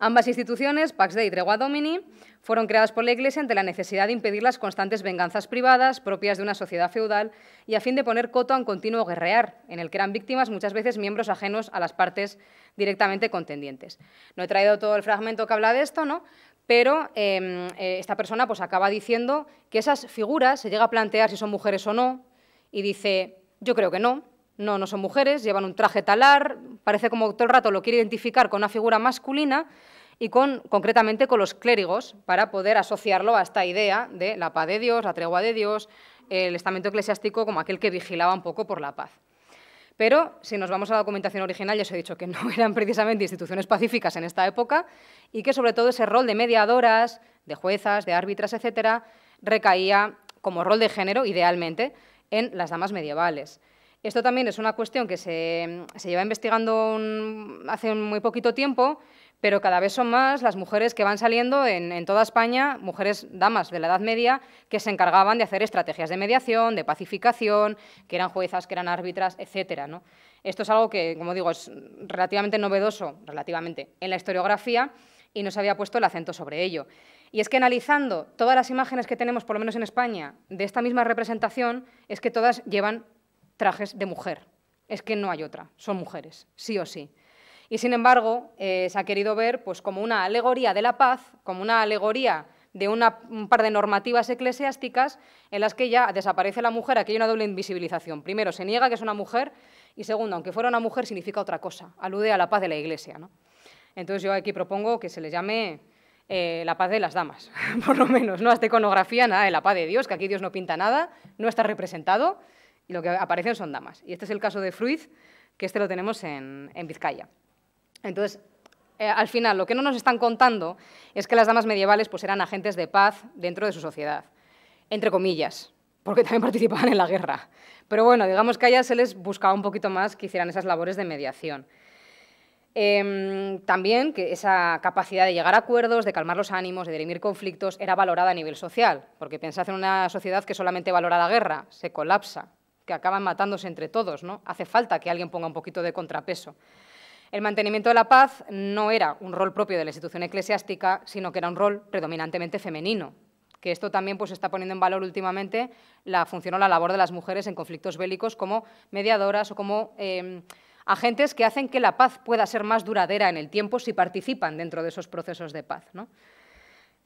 Ambas instituciones, Pax Dei y Tregua Domini, fueron creadas por la Iglesia ante la necesidad de impedir las constantes venganzas privadas propias de una sociedad feudal y a fin de poner coto a un continuo guerrear, en el que eran víctimas muchas veces miembros ajenos a las partes directamente contendientes. No he traído todo el fragmento que habla de esto, ¿no? Pero esta persona pues, acaba diciendo que esas figuras se llega a plantear si son mujeres o no, y dice, yo creo que no. No son mujeres, llevan un traje talar, parece como todo el rato lo quiere identificar con una figura masculina y concretamente con los clérigos para poder asociarlo a esta idea de la paz de Dios, la tregua de Dios, el estamento eclesiástico como aquel que vigilaba un poco por la paz. Pero si nos vamos a la documentación original, ya os he dicho que no eran precisamente instituciones pacíficas en esta época y que sobre todo ese rol de mediadoras, de juezas, de árbitras, etcétera, recaía como rol de género, idealmente, en las damas medievales. Esto también es una cuestión que se lleva investigando hace muy poquito tiempo, pero cada vez son más las mujeres que van saliendo en toda España, mujeres damas de la Edad Media, que se encargaban de hacer estrategias de mediación, de pacificación, que eran juezas, que eran árbitras, etcétera, ¿no? Esto es algo que, como digo, es relativamente novedoso, en la historiografía, y no se había puesto el acento sobre ello. Y es que analizando todas las imágenes que tenemos, por lo menos en España, de esta misma representación, es que todas llevan trajes de mujer. Es que no hay otra, son mujeres, sí o sí. Y sin embargo, se ha querido ver pues, como una alegoría de la paz, como una alegoría de un par de normativas eclesiásticas en las que ya desaparece la mujer, aquí hay una doble invisibilización. Primero, se niega que es una mujer y segundo, aunque fuera una mujer, significa otra cosa, alude a la paz de la Iglesia, ¿no? Entonces yo aquí propongo que se le llame la paz de las damas, por lo menos, ¿no? A esta iconografía, nada de la paz de Dios, que aquí Dios no pinta nada, no está representado, y lo que aparecen son damas. Y este es el caso de Fruiz, que este lo tenemos en Vizcaya. Entonces, al final, lo que no nos están contando es que las damas medievales pues, eran agentes de paz dentro de su sociedad, entre comillas, porque también participaban en la guerra. Pero bueno, digamos que a ellas se les buscaba un poquito más que hicieran esas labores de mediación. También que esa capacidad de llegar a acuerdos, de calmar los ánimos, de dirimir conflictos, era valorada a nivel social, porque pensad en una sociedad que solamente valora la guerra, se colapsa, que acaban matándose entre todos, ¿no? Hace falta que alguien ponga un poquito de contrapeso. El mantenimiento de la paz no era un rol propio de la institución eclesiástica, sino que era un rol predominantemente femenino, que esto también pues, está poniendo en valor últimamente la función o la labor de las mujeres en conflictos bélicos como mediadoras o como agentes que hacen que la paz pueda ser más duradera en el tiempo si participan dentro de esos procesos de paz, ¿no?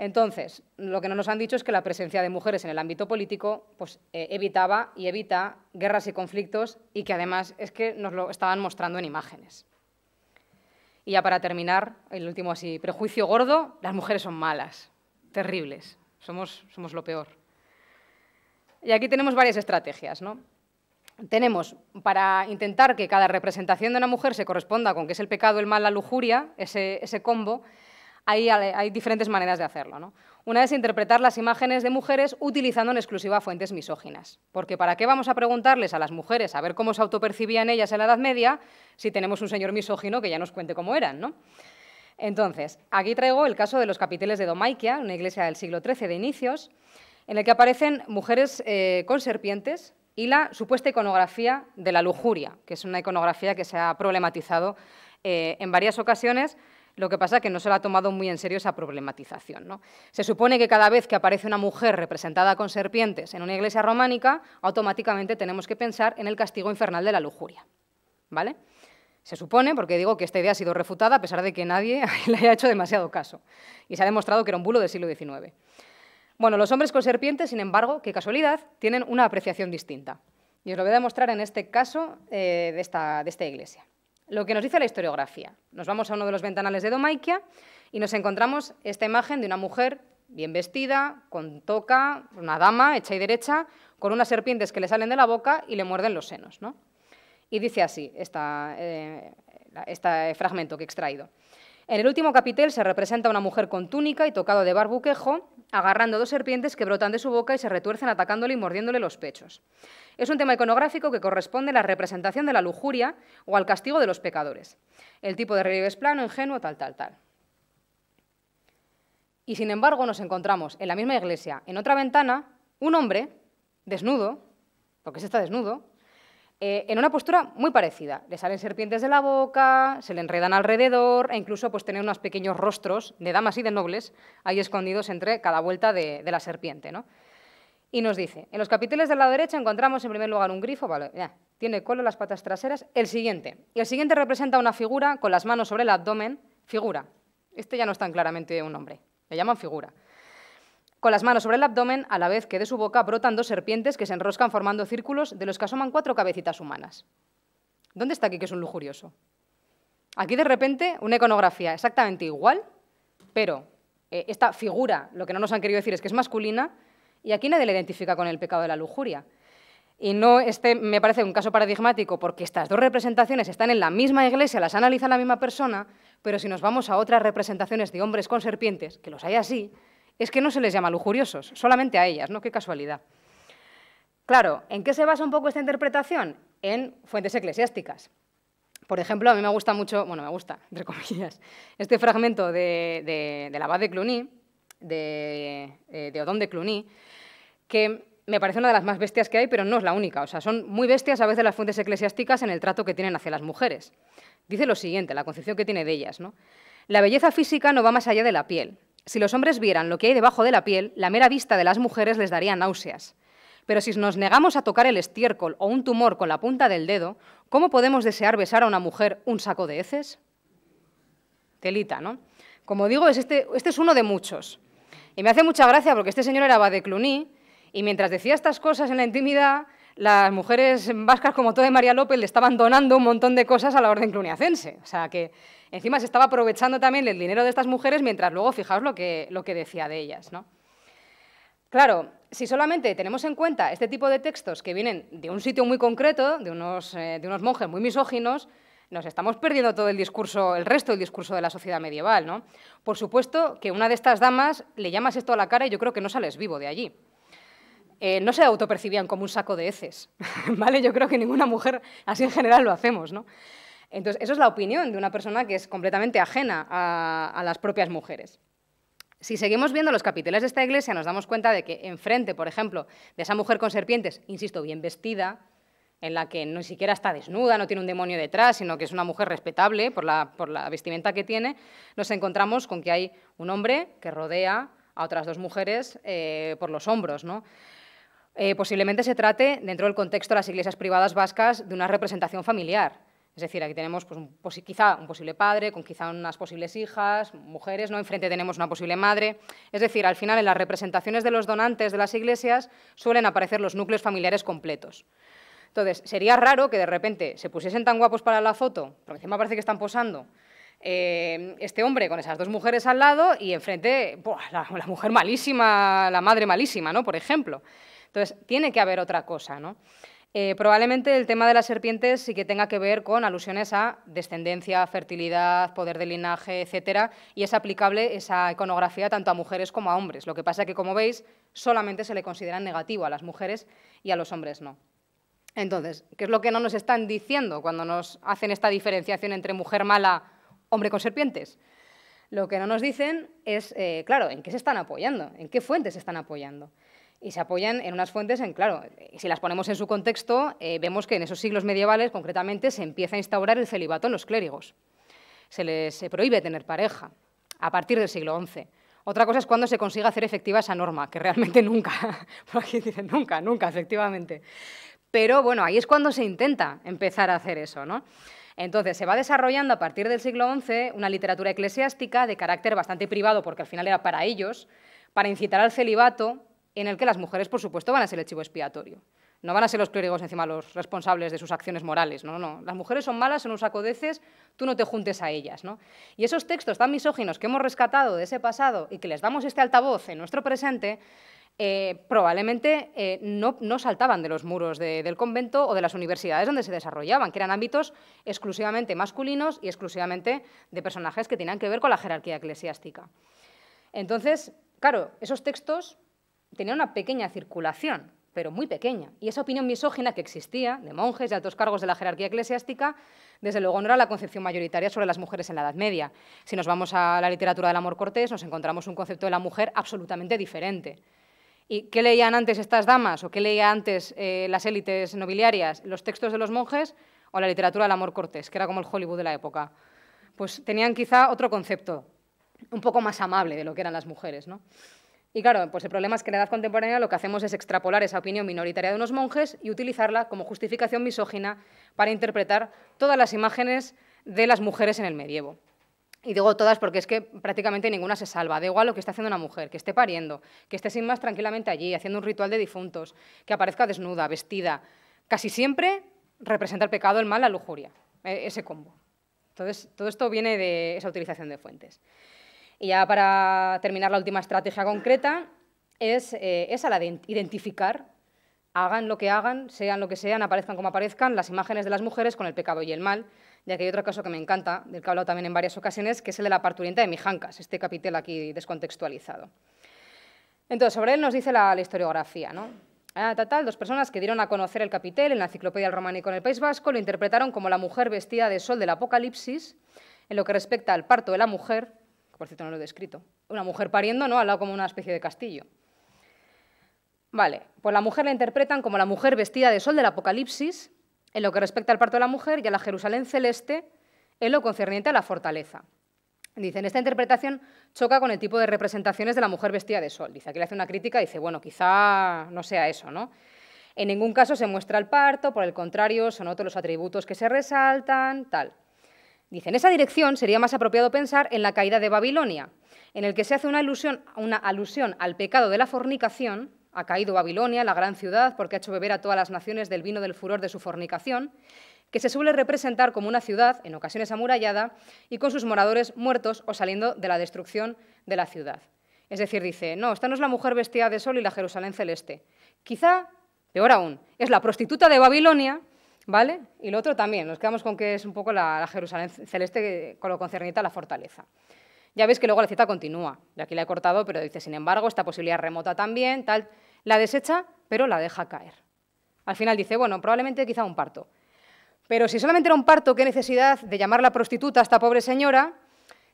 Entonces, lo que no nos han dicho es que la presencia de mujeres en el ámbito político pues, evitaba y evita guerras y conflictos y que además es que nos lo estaban mostrando en imágenes. Y ya para terminar, el último así, prejuicio gordo, las mujeres son malas, terribles, somos lo peor. Y aquí tenemos varias estrategias, ¿no? Tenemos, para intentar que cada representación de una mujer se corresponda con qué es el pecado, el mal, la lujuria, ese combo, hay diferentes maneras de hacerlo, ¿no? Una es interpretar las imágenes de mujeres utilizando en exclusiva fuentes misóginas. Porque ¿para qué vamos a preguntarles a las mujeres a ver cómo se autopercibían ellas en la Edad Media si tenemos un señor misógino que ya nos cuente cómo eran, ¿no? Entonces, aquí traigo el caso de los capiteles de Domaikia, una iglesia del siglo XIII de inicios, en el que aparecen mujeres con serpientes y la supuesta iconografía de la lujuria, que es una iconografía que se ha problematizado en varias ocasiones. Lo que pasa es que no se le ha tomado muy en serio esa problematización, ¿no? Se supone que cada vez que aparece una mujer representada con serpientes en una iglesia románica, automáticamente tenemos que pensar en el castigo infernal de la lujuria, ¿vale? Se supone, porque digo que esta idea ha sido refutada a pesar de que nadie le haya hecho demasiado caso, y se ha demostrado que era un bulo del siglo XIX. Bueno, los hombres con serpientes, sin embargo, qué casualidad, tienen una apreciación distinta. Y os lo voy a demostrar en este caso de esta iglesia. Lo que nos dice la historiografía. Nos vamos a uno de los ventanales de Domaikia y nos encontramos esta imagen de una mujer bien vestida, con toca, una dama hecha y derecha, con unas serpientes que le salen de la boca y le muerden los senos, ¿no? Y dice así este fragmento que he extraído. En el último capitel se representa a una mujer con túnica y tocado de barbuquejo, agarrando dos serpientes que brotan de su boca y se retuercen atacándole y mordiéndole los pechos. Es un tema iconográfico que corresponde a la representación de la lujuria o al castigo de los pecadores. El tipo de relieve es plano, ingenuo, tal. Y sin embargo nos encontramos en la misma iglesia, en otra ventana, un hombre desnudo, porque se está desnudo, en una postura muy parecida. Le salen serpientes de la boca, se le enredan alrededor e incluso pues, tener unos pequeños rostros de damas y de nobles ahí escondidos entre cada vuelta de la serpiente, ¿no? Y nos dice, en los capiteles del lado derecho encontramos en primer lugar un grifo, vale, tiene cola en las patas traseras, el siguiente representa una figura con las manos sobre el abdomen, figura, este ya no es tan claramente un hombre, le llaman figura, con las manos sobre el abdomen, a la vez que de su boca brotan dos serpientes que se enroscan formando círculos de los que asoman 4 cabecitas humanas. ¿Dónde está aquí que es un lujurioso? Aquí de repente una iconografía exactamente igual, pero esta figura, lo que no nos han querido decir es que es masculina, y aquí nadie le identifica con el pecado de la lujuria. Y no me parece un caso paradigmático porque estas dos representaciones están en la misma iglesia, las analiza la misma persona, pero si nos vamos a otras representaciones de hombres con serpientes, que los hay así, es que no se les llama lujuriosos, solamente a ellas, ¿no? Qué casualidad. Claro, ¿en qué se basa un poco esta interpretación? En fuentes eclesiásticas. Por ejemplo, a mí me gusta mucho, bueno, me gusta, entre comillas, este fragmento del abad de Cluny, de Odón de Cluny, que me parece una de las más bestias que hay, pero no es la única. O sea, son muy bestias a veces las fuentes eclesiásticas en el trato que tienen hacia las mujeres. Dice lo siguiente, la concepción que tiene de ellas, ¿no? La belleza física no va más allá de la piel. Si los hombres vieran lo que hay debajo de la piel, la mera vista de las mujeres les daría náuseas. Pero si nos negamos a tocar el estiércol o un tumor con la punta del dedo, ¿cómo podemos desear besar a una mujer un saco de heces? Telita, ¿no? Como digo, este es uno de muchos. Y me hace mucha gracia porque este señor era abad de Cluny y mientras decía estas cosas en la intimidad, las mujeres vascas, como toda María López, le estaban donando un montón de cosas a la orden cluniacense. O sea, que encima se estaba aprovechando también el dinero de estas mujeres mientras luego, fijaos lo que decía de ellas, ¿no? Claro, si solamente tenemos en cuenta este tipo de textos que vienen de un sitio muy concreto, de unos monjes muy misóginos, nos estamos perdiendo todo el discurso, el resto del discurso de la sociedad medieval, ¿no? Por supuesto que una de estas damas le llamas esto a la cara y yo creo que no sales vivo de allí. No se autopercibían como un saco de heces, ¿vale? Yo creo que ninguna mujer así en general lo hacemos, ¿no? Entonces, eso es la opinión de una persona que es completamente ajena a las propias mujeres. Si seguimos viendo los capiteles de esta iglesia, nos damos cuenta de que enfrente, por ejemplo, de esa mujer con serpientes, insisto, bien vestida, en la que ni siquiera está desnuda, no tiene un demonio detrás, sino que es una mujer respetable por la vestimenta que tiene, nos encontramos con que hay un hombre que rodea a otras dos mujeres por los hombros, ¿no? Posiblemente se trate, dentro del contexto de las iglesias privadas vascas, de una representación familiar. Es decir, aquí tenemos pues, quizá un posible padre, con quizá unas posibles hijas, mujeres, ¿no? Enfrente tenemos una posible madre. Es decir, al final, en las representaciones de los donantes de las iglesias suelen aparecer los núcleos familiares completos. Entonces, sería raro que de repente se pusiesen tan guapos para la foto, porque encima parece que están posando, este hombre con esas dos mujeres al lado y enfrente la mujer malísima, la madre malísima, ¿no? Por ejemplo. Entonces, tiene que haber otra cosa, ¿no? Probablemente el tema de las serpientes sí que tenga que ver con alusiones a descendencia, fertilidad, poder de linaje, etcétera, y es aplicable esa iconografía tanto a mujeres como a hombres. Lo que pasa es que, como veis, solamente se le considera negativo a las mujeres y a los hombres no. Entonces, ¿qué es lo que no nos están diciendo cuando nos hacen esta diferenciación entre mujer mala, hombre con serpientes? Lo que no nos dicen es, claro, ¿en qué se están apoyando? ¿En qué fuentes se están apoyando? Y se apoyan en unas fuentes, claro, si las ponemos en su contexto, vemos que en esos siglos medievales, concretamente, se empieza a instaurar el celibato en los clérigos. Se les prohíbe tener pareja a partir del siglo XI. Otra cosa es cuando se consiga hacer efectiva esa norma, que realmente nunca, por aquí dicen nunca, efectivamente. Pero bueno, ahí es cuando se intenta empezar a hacer eso, ¿no? Entonces, se va desarrollando a partir del siglo XI una literatura eclesiástica de carácter bastante privado, porque al final era para ellos, para incitar al celibato, en el que las mujeres, por supuesto, van a ser el chivo expiatorio. No van a ser los clérigos encima los responsables de sus acciones morales, no. Las mujeres son malas, son un saco de heces, tú no te juntes a ellas, ¿no? Y esos textos tan misóginos que hemos rescatado de ese pasado y que les damos este altavoz en nuestro presente, probablemente no saltaban de los muros del convento o de las universidades donde se desarrollaban, que eran ámbitos exclusivamente masculinos y exclusivamente de personajes que tenían que ver con la jerarquía eclesiástica. Entonces, claro, esos textos tenían una pequeña circulación, pero muy pequeña, y esa opinión misógina que existía de monjes y altos cargos de la jerarquía eclesiástica, desde luego no era la concepción mayoritaria sobre las mujeres en la Edad Media. Si nos vamos a la literatura del amor cortés, nos encontramos un concepto de la mujer absolutamente diferente. ¿Y qué leían antes estas damas o qué leían antes las élites nobiliarias? ¿Los textos de los monjes o la literatura del amor cortés, que era como el Hollywood de la época? Pues tenían quizá otro concepto, un poco más amable de lo que eran las mujeres, ¿no? Y claro, pues el problema es que en la edad contemporánea lo que hacemos es extrapolar esa opinión minoritaria de unos monjes y utilizarla como justificación misógina para interpretar todas las imágenes de las mujeres en el medievo. Y digo todas porque es que prácticamente ninguna se salva. Da igual lo que esté haciendo una mujer, que esté pariendo, que esté sin más tranquilamente allí, haciendo un ritual de difuntos, que aparezca desnuda, vestida. Casi siempre representa el pecado, el mal, la lujuria, ese combo. Entonces, todo esto viene de esa utilización de fuentes. Y ya para terminar, la última estrategia concreta es esa, la de identificar, hagan lo que hagan, sean lo que sean, aparezcan como aparezcan, las imágenes de las mujeres con el pecado y el mal. Ya que hay otro caso que me encanta, del que he hablado también en varias ocasiones, que es el de la parturienta de Mijancas, este capitel aquí descontextualizado. Entonces, sobre él nos dice la historiografía, ¿no? Dos personas que dieron a conocer el capitel en la Enciclopedia del Románico en el País Vasco lo interpretaron como la mujer vestida de sol del Apocalipsis, en lo que respecta al parto de la mujer, que por cierto no lo he descrito, una mujer pariendo, ¿no?, al lado como una especie de castillo. Vale, pues la mujer la interpretan como la mujer vestida de sol del Apocalipsis, en lo que respecta al parto de la mujer, y a la Jerusalén celeste, en lo concerniente a la fortaleza. Dicen, esta interpretación choca con el tipo de representaciones de la mujer vestida de sol. Dice, aquí le hace una crítica y dice, bueno, quizá no sea eso, ¿no? En ningún caso se muestra el parto, por el contrario, son otros los atributos que se resaltan, tal. Dice, en esa dirección sería más apropiado pensar en la caída de Babilonia, en el que se hace una alusión al pecado de la fornicación. Ha caído Babilonia, la gran ciudad, porque ha hecho beber a todas las naciones del vino del furor de su fornicación, que se suele representar como una ciudad, en ocasiones amurallada, y con sus moradores muertos o saliendo de la destrucción de la ciudad. Es decir, dice, no, esta no es la mujer vestida de sol y la Jerusalén celeste. Quizá, peor aún, es la prostituta de Babilonia, ¿vale? Y lo otro también, nos quedamos con que es un poco la Jerusalén celeste con lo concerniente a la fortaleza. Ya veis que luego la cita continúa, de aquí la he cortado, pero dice, sin embargo, esta posibilidad remota también, tal, la desecha, pero la deja caer. Al final dice, bueno, probablemente quizá un parto. Pero si solamente era un parto, ¿qué necesidad de llamarla prostituta a esta pobre señora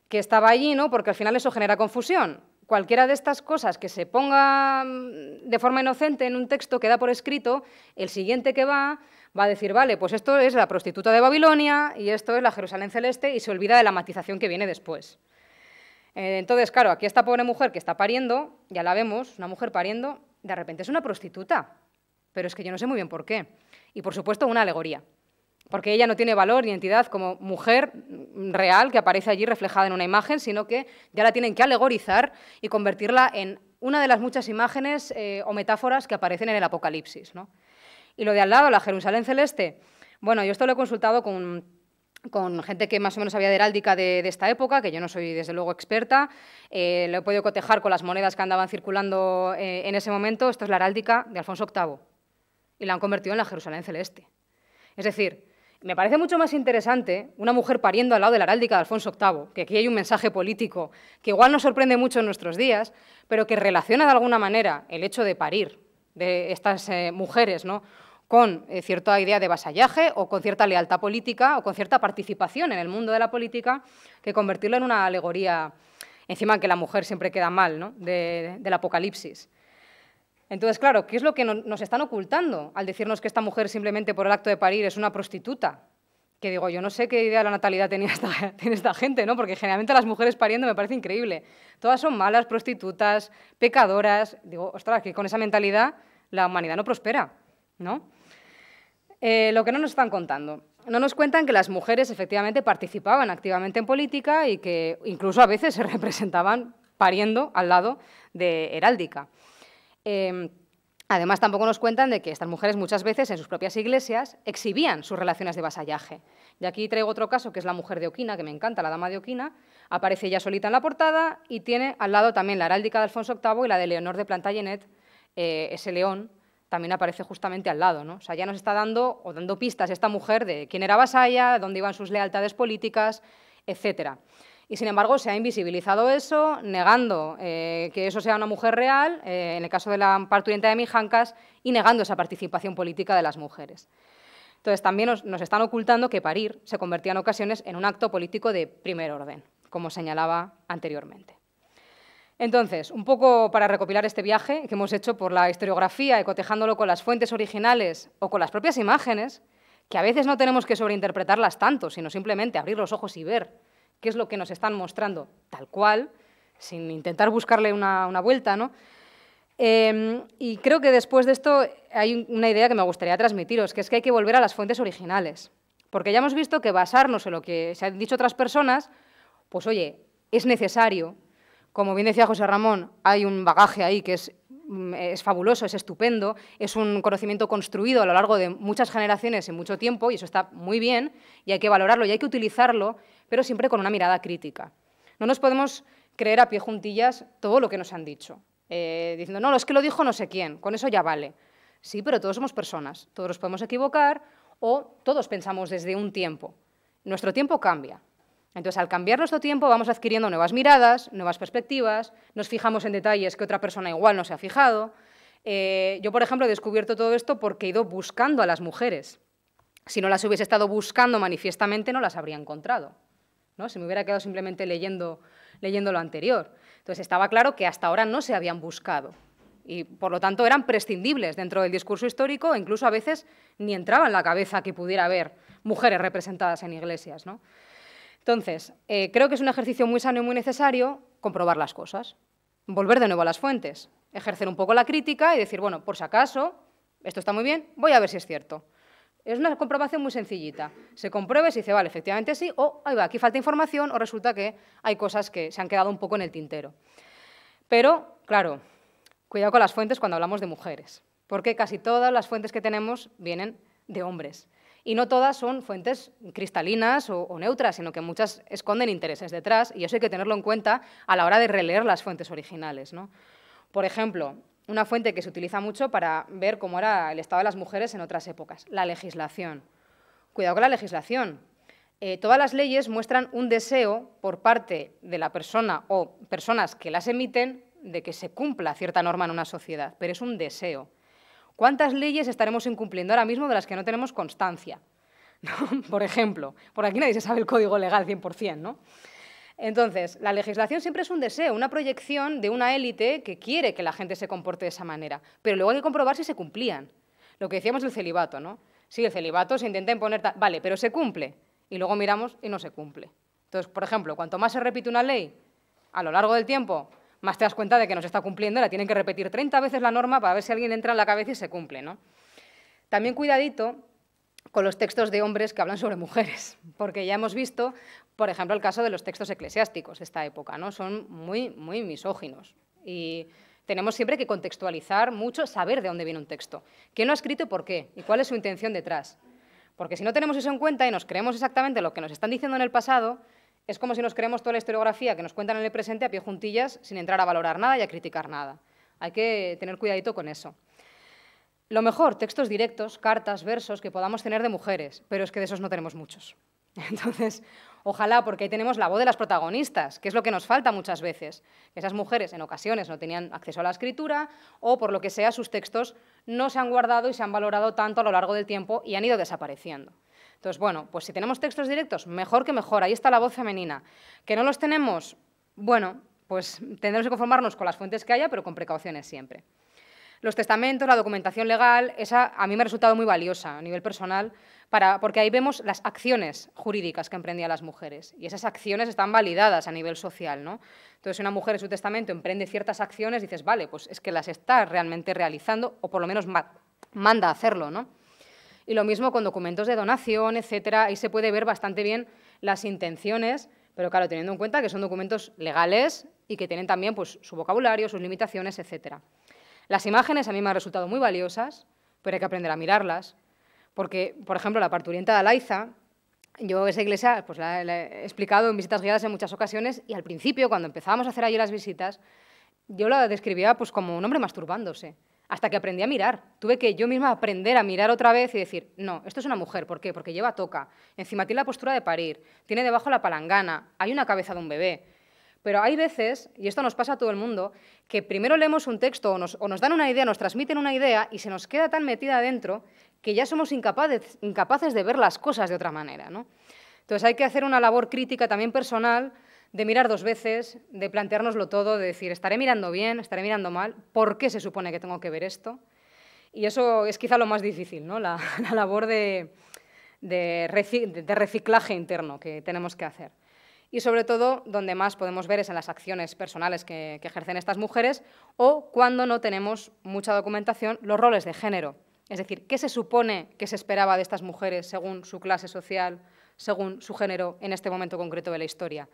que estaba allí, ¿no? Porque al final eso genera confusión. Cualquiera de estas cosas que se ponga de forma inocente en un texto que da por escrito, el siguiente que va a decir, vale, pues esto es la prostituta de Babilonia y esto es la Jerusalén celeste, y se olvida de la matización que viene después. Entonces, claro, aquí esta pobre mujer que está pariendo, ya la vemos, una mujer pariendo, de repente es una prostituta, pero es que yo no sé muy bien por qué. Y, por supuesto, una alegoría. porque ella no tiene valor ni entidad como mujer real que aparece allí reflejada en una imagen, sino que ya la tienen que alegorizar y convertirla en una de las muchas imágenes o metáforas que aparecen en el Apocalipsis, ¿no? Y lo de al lado, la Jerusalén celeste, bueno, yo esto lo he consultado con gente que más o menos sabía de heráldica de esta época, que yo no soy desde luego experta, lo he podido cotejar con las monedas que andaban circulando en ese momento. Esto es la heráldica de Alfonso VIII y la han convertido en la Jerusalén celeste. Es decir, me parece mucho más interesante una mujer pariendo al lado de la heráldica de Alfonso VIII, que aquí hay un mensaje político que igual nos sorprende mucho en nuestros días, pero que relaciona de alguna manera el hecho de parir de estas mujeres, ¿no?, con cierta idea de vasallaje o con cierta lealtad política o con cierta participación en el mundo de la política, que convertirlo en una alegoría, encima que la mujer siempre queda mal, ¿no?, del Apocalipsis. Entonces, claro, ¿qué es lo que nos están ocultando al decirnos que esta mujer simplemente por el acto de parir es una prostituta? Que digo, yo no sé qué idea de la natalidad tiene esta gente, ¿no?, porque generalmente las mujeres pariendo me parece increíble. Todas son malas, prostitutas, pecadoras. Digo, ostras, que con esa mentalidad la humanidad no prospera, ¿no? Lo que no nos están contando. No nos cuentan que las mujeres efectivamente participaban activamente en política y que incluso a veces se representaban pariendo al lado de heráldica. Además, tampoco nos cuentan de que estas mujeres muchas veces en sus propias iglesias exhibían sus relaciones de vasallaje. Y aquí traigo otro caso, que es la mujer de Oquina, que me encanta, la dama de Oquina. Aparece ella solita en la portada y tiene al lado también la heráldica de Alfonso VIII y la de Leonor de Plantagenet, ese león, también aparece justamente al lado, ¿no? O sea, ya nos está dando pistas esta mujer de quién era vasalla, dónde iban sus lealtades políticas, etcétera. Y, sin embargo, se ha invisibilizado eso, negando que eso sea una mujer real, en el caso de la parturienta de Mijancas, y negando esa participación política de las mujeres. Entonces, también nos están ocultando que parir se convertía en ocasiones en un acto político de primer orden, como señalaba anteriormente. Entonces, un poco para recopilar este viaje que hemos hecho por la historiografía y cotejándolo con las fuentes originales o con las propias imágenes, que a veces no tenemos que sobreinterpretarlas tanto, sino simplemente abrir los ojos y ver qué es lo que nos están mostrando tal cual, sin intentar buscarle una vuelta, ¿no? Y creo que después de esto hay una idea que me gustaría transmitiros, que es que hay que volver a las fuentes originales, porque ya hemos visto que basarnos en lo que se han dicho otras personas, pues oye, es necesario. Como bien decía José Ramón, hay un bagaje ahí que es fabuloso, es estupendo, es un conocimiento construido a lo largo de muchas generaciones en mucho tiempo, y eso está muy bien, y hay que valorarlo y hay que utilizarlo, pero siempre con una mirada crítica. No nos podemos creer a pie juntillas todo lo que nos han dicho, diciendo, no, es que lo dijo no sé quién, con eso ya vale. Sí, pero todos somos personas, todos nos podemos equivocar o todos pensamos desde un tiempo. Nuestro tiempo cambia. Entonces, al cambiar nuestro tiempo, vamos adquiriendo nuevas miradas, nuevas perspectivas, nos fijamos en detalles que otra persona igual no se ha fijado. Yo, por ejemplo, he descubierto todo esto porque he ido buscando a las mujeres. Si no las hubiese estado buscando manifiestamente, no las habría encontrado, ¿no? Si me hubiera quedado simplemente leyendo lo anterior. Entonces, estaba claro que hasta ahora no se habían buscado y, por lo tanto, eran prescindibles dentro del discurso histórico, e incluso a veces ni entraba en la cabeza que pudiera haber mujeres representadas en iglesias, ¿no? Entonces, creo que es un ejercicio muy sano y muy necesario comprobar las cosas, volver de nuevo a las fuentes, ejercer un poco la crítica y decir, bueno, por si acaso, esto está muy bien, voy a ver si es cierto. Es una comprobación muy sencillita. Se comprueba y se dice, vale, efectivamente sí, o ahí va, aquí falta información, o resulta que hay cosas que se han quedado un poco en el tintero. Pero, claro, cuidado con las fuentes cuando hablamos de mujeres, porque casi todas las fuentes que tenemos vienen de hombres. Y no todas son fuentes cristalinas o neutras, sino que muchas esconden intereses detrás, y eso hay que tenerlo en cuenta a la hora de releer las fuentes originales, ¿no? Por ejemplo, una fuente que se utiliza mucho para ver cómo era el estado de las mujeres en otras épocas, la legislación. Cuidado con la legislación. Todas las leyes muestran un deseo por parte de la persona o personas que las emiten de que se cumpla cierta norma en una sociedad, pero es un deseo. ¿Cuántas leyes estaremos incumpliendo ahora mismo de las que no tenemos constancia? ¿No? Por ejemplo, por aquí nadie se sabe el código legal 100%, ¿no? Entonces, la legislación siempre es un deseo, una proyección de una élite que quiere que la gente se comporte de esa manera, pero luego hay que comprobar si se cumplían. Lo que decíamos del celibato, ¿no? Sí, el celibato se intenta imponer, vale, pero se cumple, y luego miramos y no se cumple. Entonces, por ejemplo, cuanto más se repite una ley a lo largo del tiempo, más te das cuenta de que no se está cumpliendo, la tienen que repetir 30 veces la norma para ver si alguien entra en la cabeza y se cumple, ¿no? También cuidadito con los textos de hombres que hablan sobre mujeres, porque ya hemos visto, por ejemplo, el caso de los textos eclesiásticos de esta época, ¿no? Son muy, muy misóginos y tenemos siempre que contextualizar mucho, saber de dónde viene un texto, quién lo ha escrito y por qué, y cuál es su intención detrás. Porque si no tenemos eso en cuenta y nos creemos exactamente lo que nos están diciendo en el pasado, es como si nos creemos toda la historiografía que nos cuentan en el presente a pie juntillas sin entrar a valorar nada y a criticar nada. Hay que tener cuidadito con eso. Lo mejor, textos directos, cartas, versos que podamos tener de mujeres, pero es que de esos no tenemos muchos. Entonces, ojalá, porque ahí tenemos la voz de las protagonistas, que es lo que nos falta muchas veces. Esas mujeres en ocasiones no tenían acceso a la escritura o, por lo que sea, sus textos no se han guardado y se han valorado tanto a lo largo del tiempo y han ido desapareciendo. Entonces, bueno, pues si tenemos textos directos, mejor que mejor, ahí está la voz femenina. ¿Que no los tenemos? Bueno, pues tendremos que conformarnos con las fuentes que haya, pero con precauciones siempre. Los testamentos, la documentación legal, esa a mí me ha resultado muy valiosa a nivel personal, porque ahí vemos las acciones jurídicas que emprendían las mujeres y esas acciones están validadas a nivel social, ¿no? Entonces, si una mujer en su testamento emprende ciertas acciones, dices, vale, pues es que las está realmente realizando o por lo menos manda a hacerlo, ¿no? Y lo mismo con documentos de donación, etcétera, ahí se puede ver bastante bien las intenciones, pero claro, teniendo en cuenta que son documentos legales y que tienen también pues, su vocabulario, sus limitaciones, etcétera. Las imágenes a mí me han resultado muy valiosas, pero hay que aprender a mirarlas, porque, por ejemplo, la parturienta de Alaiza, yo esa iglesia pues, la he explicado en visitas guiadas en muchas ocasiones y al principio, cuando empezábamos a hacer allí las visitas, yo la describía pues, como un hombre masturbándose, hasta que aprendí a mirar. Tuve que yo misma aprender a mirar otra vez y decir, no, esto es una mujer, ¿por qué? Porque lleva toca, encima tiene la postura de parir, tiene debajo la palangana, hay una cabeza de un bebé. Pero hay veces, y esto nos pasa a todo el mundo, que primero leemos un texto o nos dan una idea, nos transmiten una idea y se nos queda tan metida adentro que ya somos incapaces de ver las cosas de otra manera, ¿no? Entonces hay que hacer una labor crítica también personal de mirar dos veces, de planteárnoslo todo, de decir, ¿estaré mirando bien? ¿Estaré mirando mal? ¿Por qué se supone que tengo que ver esto? Y eso es quizá lo más difícil, ¿no? La labor de reciclaje interno que tenemos que hacer. Y sobre todo, donde más podemos ver es en las acciones personales que ejercen estas mujeres o cuando no tenemos mucha documentación, los roles de género. Es decir, ¿qué se supone que se esperaba de estas mujeres según su clase social, según su género en este momento concreto de la historia?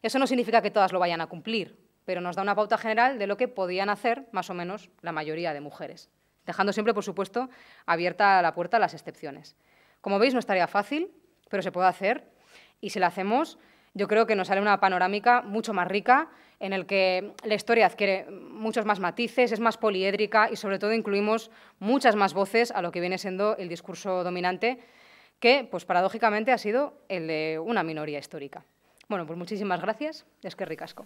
Eso no significa que todas lo vayan a cumplir, pero nos da una pauta general de lo que podían hacer más o menos la mayoría de mujeres, dejando siempre, por supuesto, abierta la puerta a las excepciones. Como veis, no es tarea fácil, pero se puede hacer y si la hacemos, yo creo que nos sale una panorámica mucho más rica en el que la historia adquiere muchos más matices, es más poliédrica y sobre todo incluimos muchas más voces a lo que viene siendo el discurso dominante que, pues paradójicamente, ha sido el de una minoría histórica. Bueno, pues muchísimas gracias. Es que ricasco.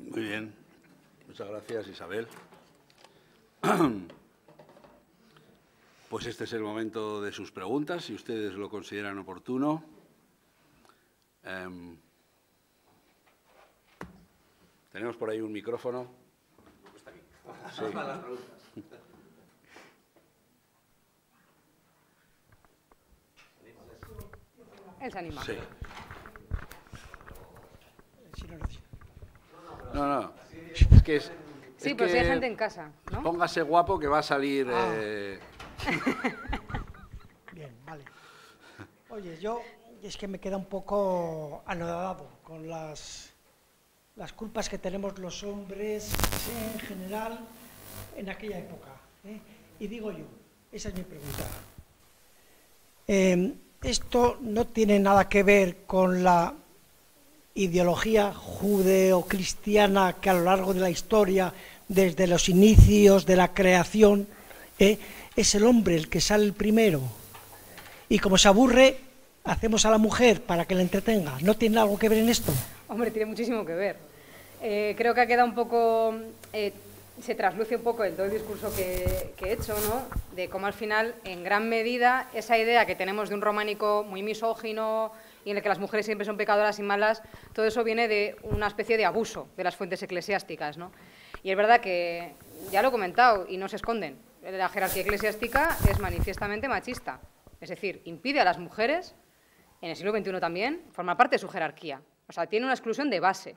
Muy bien. Muchas gracias, Isabel. Pues este es el momento de sus preguntas, si ustedes lo consideran oportuno. Tenemos por ahí un micrófono. Está aquí. Sí. Él se anima. Sí. No. Es que es... Sí, pues hay gente en casa, ¿no? Póngase guapo que va a salir... Bien, vale. Oye, yo es que me queda un poco anodado con las culpas que tenemos los hombres en general en aquella época, ¿eh? Y digo yo, esa es mi pregunta. Esto no tiene nada que ver con la ideología judeocristiana que a lo largo de la historia, desde los inicios de la creación, es el hombre el que sale el primero. Y como se aburre, hacemos a la mujer para que la entretenga. ¿No tiene algo que ver en esto? Hombre, tiene muchísimo que ver. Creo que ha quedado un poco... se trasluce un poco en todo el discurso que he hecho, ¿no? De cómo al final, en gran medida, esa idea que tenemos de un románico muy misógino y en el que las mujeres siempre son pecadoras y malas, todo eso viene de una especie de abuso de las fuentes eclesiásticas, ¿no? Y es verdad que, ya lo he comentado, y no se esconden, la jerarquía eclesiástica es manifiestamente machista. Es decir, impide a las mujeres en el siglo XXI también, forma parte de su jerarquía. O sea, tiene una exclusión de base,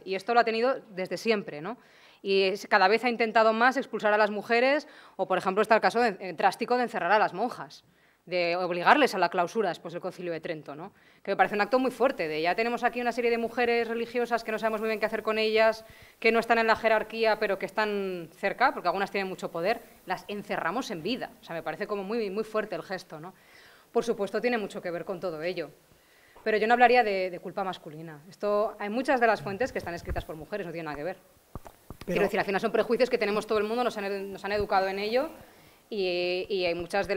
y esto lo ha tenido desde siempre, ¿no? Y cada vez ha intentado más expulsar a las mujeres, o, por ejemplo, está el caso drástico de encerrar a las monjas, de obligarles a la clausura después del Concilio de Trento, ¿no? Que me parece un acto muy fuerte, de ya tenemos aquí una serie de mujeres religiosas que no sabemos muy bien qué hacer con ellas, que no están en la jerarquía, pero que están cerca, porque algunas tienen mucho poder, las encerramos en vida. O sea, me parece como muy, muy fuerte el gesto, ¿no? Por supuesto, tiene mucho que ver con todo ello. Pero yo no hablaría de culpa masculina. Hay muchas de las fuentes que están escritas por mujeres, no tiene nada que ver. Quiero decir, al final son prejuicios que tenemos todo el mundo, nos han educado en ello, y hay muchas de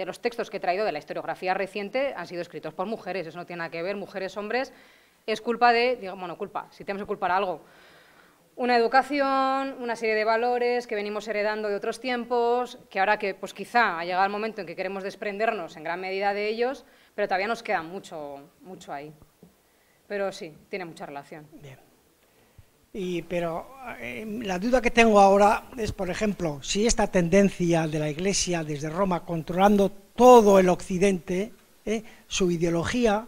los textos que he traído de la historiografía reciente han sido escritos por mujeres, eso no tiene nada que ver, mujeres, hombres, es culpa si tenemos que culpar algo. Una educación, una serie de valores que venimos heredando de otros tiempos, que ahora que pues quizá ha llegado el momento en que queremos desprendernos en gran medida de ellos, pero todavía nos queda mucho ahí. Pero sí, tiene mucha relación. Bien. Pero la duda que tengo ahora es, por ejemplo, si esta tendencia de la Iglesia desde Roma controlando todo el Occidente, su ideología,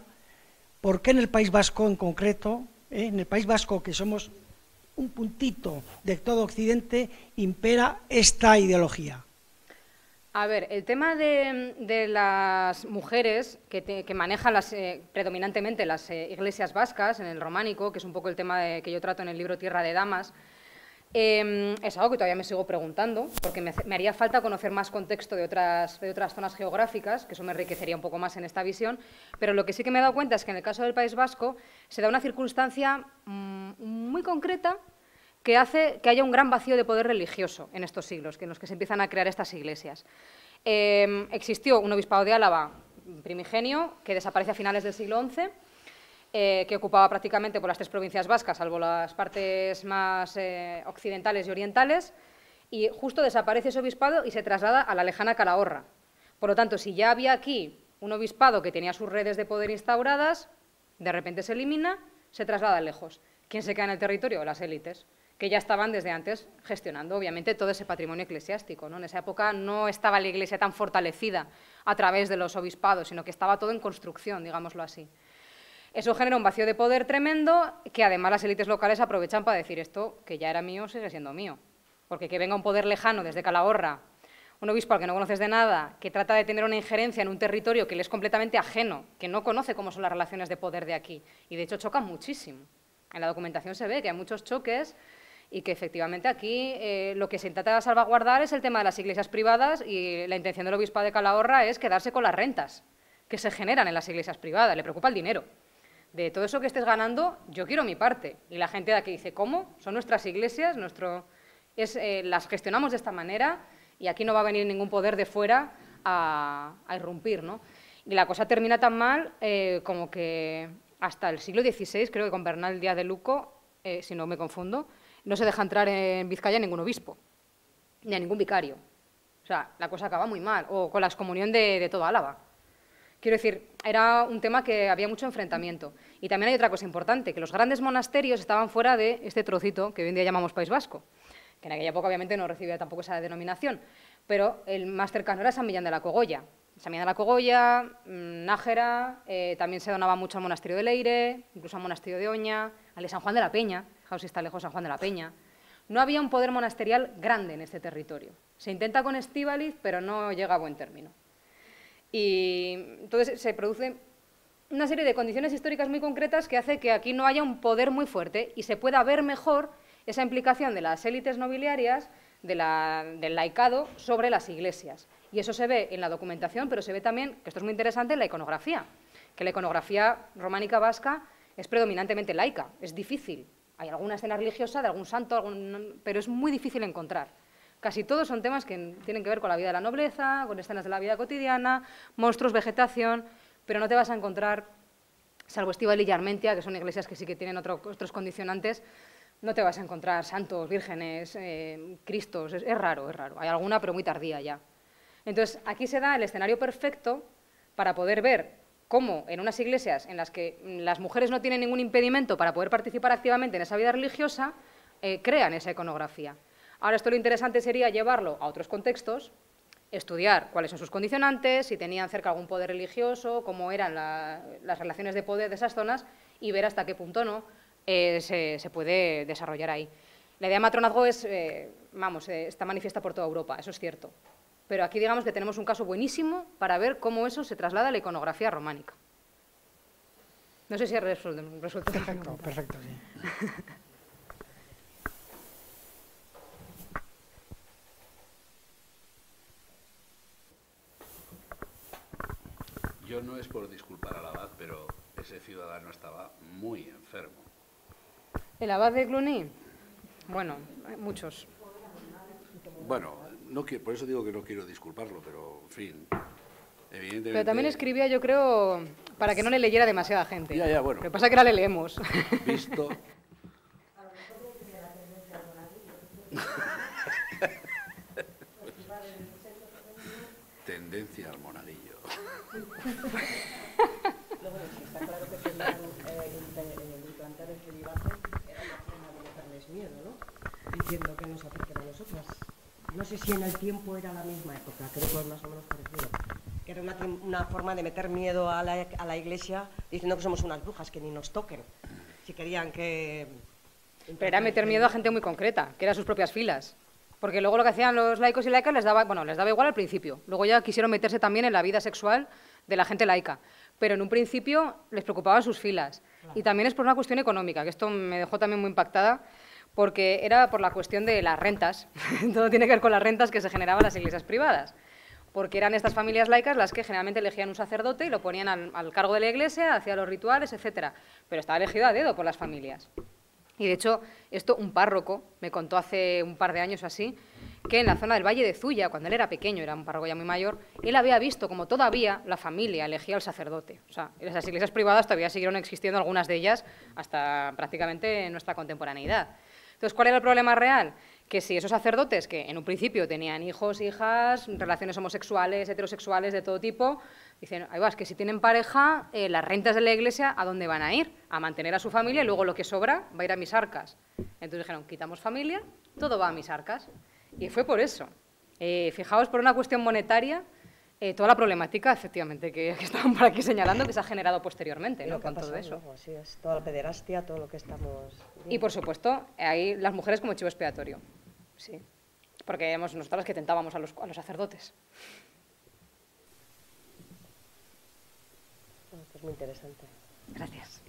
¿por qué en el País Vasco en concreto, en el País Vasco que somos un puntito de todo Occidente, impera esta ideología? A ver, el tema de las mujeres que manejan predominantemente las iglesias vascas en el románico, que es un poco el tema que yo trato en el libro Tierra de Damas, es algo que todavía me sigo preguntando, porque me haría falta conocer más contexto de otras zonas geográficas, que eso me enriquecería un poco más en esta visión, pero lo que sí que me he dado cuenta es que en el caso del País Vasco se da una circunstancia muy concreta que hace que haya un gran vacío de poder religioso en estos siglos, en los que se empiezan a crear estas iglesias. Existió un obispado de Álava primigenio, que desaparece a finales del siglo XI, que ocupaba prácticamente por las 3 provincias vascas, salvo las partes más occidentales y orientales, y justo desaparece ese obispado y se traslada a la lejana Calahorra. Por lo tanto, si ya había aquí un obispado que tenía sus redes de poder instauradas, de repente se elimina, se traslada lejos. ¿Quién se queda en el territorio? Las élites, que ya estaban desde antes gestionando, obviamente, todo ese patrimonio eclesiástico, ¿no? En esa época no estaba la Iglesia tan fortalecida a través de los obispados, sino que estaba todo en construcción, digámoslo así. Eso genera un vacío de poder tremendo, que además las élites locales aprovechan para decir esto, que ya era mío, sigue siendo mío. Porque que venga un poder lejano desde Calahorra, un obispo al que no conoces de nada, que trata de tener una injerencia en un territorio que le es completamente ajeno, que no conoce cómo son las relaciones de poder de aquí, y de hecho chocan muchísimo. En la documentación se ve que hay muchos choques, y que efectivamente aquí lo que se intenta salvaguardar es el tema de las iglesias privadas, y la intención del obispado de Calahorra es quedarse con las rentas que se generan en las iglesias privadas, le preocupa el dinero. De todo eso que estés ganando, yo quiero mi parte. Y la gente de aquí dice, ¿cómo? Son nuestras iglesias, las gestionamos de esta manera y aquí no va a venir ningún poder de fuera a irrumpir, ¿no? Y la cosa termina tan mal como que hasta el siglo XVI, creo que con Bernal Díaz de Luco, si no me confundo, no se deja entrar en Vizcaya ningún obispo, ni a ningún vicario. O sea, la cosa acaba muy mal, o con la excomunión de toda Álava. Quiero decir, era un tema que había mucho enfrentamiento. Y también hay otra cosa importante, que los grandes monasterios estaban fuera de este trocito que hoy en día llamamos País Vasco, que en aquella época obviamente no recibía tampoco esa denominación, pero el más cercano era San Millán de la Cogolla. San Millán de la Cogolla, Nájera, también se donaba mucho al monasterio de Leire, incluso al monasterio de Oña, al de San Juan de la Peña, fijaos si está lejos San Juan de la Peña. No había un poder monasterial grande en este territorio. Se intenta con Estíbaliz, pero no llega a buen término. Y entonces se produce una serie de condiciones históricas muy concretas que hace que aquí no haya un poder muy fuerte y se pueda ver mejor esa implicación de las élites nobiliarias, del laicado, sobre las iglesias. Y eso se ve en la documentación, pero se ve también, que esto es muy interesante, en la iconografía, que la iconografía románica vasca es predominantemente laica, es difícil. Hay alguna escena religiosa de algún santo, pero es muy difícil encontrar. Casi todos son temas que tienen que ver con la vida de la nobleza, con escenas de la vida cotidiana, monstruos, vegetación, pero no te vas a encontrar, salvo Estíbaliz y Armentia, que son iglesias que sí que tienen otros condicionantes, no te vas a encontrar santos, vírgenes, cristos, es raro, es raro. Hay alguna, pero muy tardía ya. Entonces, aquí se da el escenario perfecto para poder ver cómo en unas iglesias en las que las mujeres no tienen ningún impedimento para poder participar activamente en esa vida religiosa, crean esa iconografía. Ahora, esto lo interesante sería llevarlo a otros contextos estudiar cuáles son sus condicionantes, si tenían cerca algún poder religioso, cómo eran las relaciones de poder de esas zonas y ver hasta qué punto no se puede desarrollar ahí. La idea de matronazgo está manifiesta por toda Europa, eso es cierto. Pero aquí digamos que tenemos un caso buenísimo para ver cómo eso se traslada a la iconografía románica. No sé si he resuelto. Perfecto, perfecto, sí. Yo no es por disculpar al abad, pero ese ciudadano estaba muy enfermo. ¿El abad de Cluny? Bueno, muchos. Bueno, por eso digo que no quiero disculparlo, pero en fin, evidentemente... Pero también escribía, yo creo, para que no le leyera demasiada gente. Ya, bueno. Lo que pasa es que ahora le leemos. Visto... Tendencia al monaguillo. Luego, está claro que implantar el celibato era una forma de meterles miedo, ¿no? Diciendo que nos acerquen a nosotras. No sé si en el tiempo era la misma época, creo que es más o menos parecido. Que era una forma de meter miedo a la Iglesia diciendo que somos unas brujas, que ni nos toquen. Si querían que... Pero era meter miedo a gente muy concreta, que eran sus propias filas. Porque luego lo que hacían los laicos y laicas les daba igual al principio. Luego ya quisieron meterse también en la vida sexual de la gente laica. Pero en un principio les preocupaban sus filas. Claro. Y también es por una cuestión económica, que esto me dejó también muy impactada, porque era por la cuestión de las rentas. Todo tiene que ver con las rentas que se generaban en las iglesias privadas. Porque eran estas familias laicas las que generalmente elegían un sacerdote y lo ponían al cargo de la iglesia, hacía los rituales, etc. Pero estaba elegido a dedo por las familias. Y de hecho, esto un párroco me contó hace un par de años así, que en la zona del Valle de Zuya, cuando él era pequeño, era un párroco ya muy mayor, él había visto como todavía la familia elegía al sacerdote. O sea, esas iglesias privadas todavía siguieron existiendo, algunas de ellas, hasta prácticamente en nuestra contemporaneidad. Entonces, ¿cuál era el problema real? Que si esos sacerdotes, que en un principio tenían hijos, hijas, relaciones homosexuales, heterosexuales, de todo tipo, dicen, ahí vas, que si tienen pareja, las rentas de la iglesia, ¿a dónde van a ir? A mantener a su familia y luego lo que sobra va a ir a mis arcas. Entonces dijeron, quitamos familia, todo va a mis arcas. Y fue por eso. Fijaos, por una cuestión monetaria, toda la problemática, efectivamente, que estaban por aquí señalando, que se ha generado posteriormente, ¿no? Con todo eso. Luego, así es, toda la pederastia, todo lo que estamos... Y, por supuesto, ahí las mujeres como chivo expiatorio. Sí, porque éramos nosotras las que tentábamos a los sacerdotes. Es muy interesante. Gracias.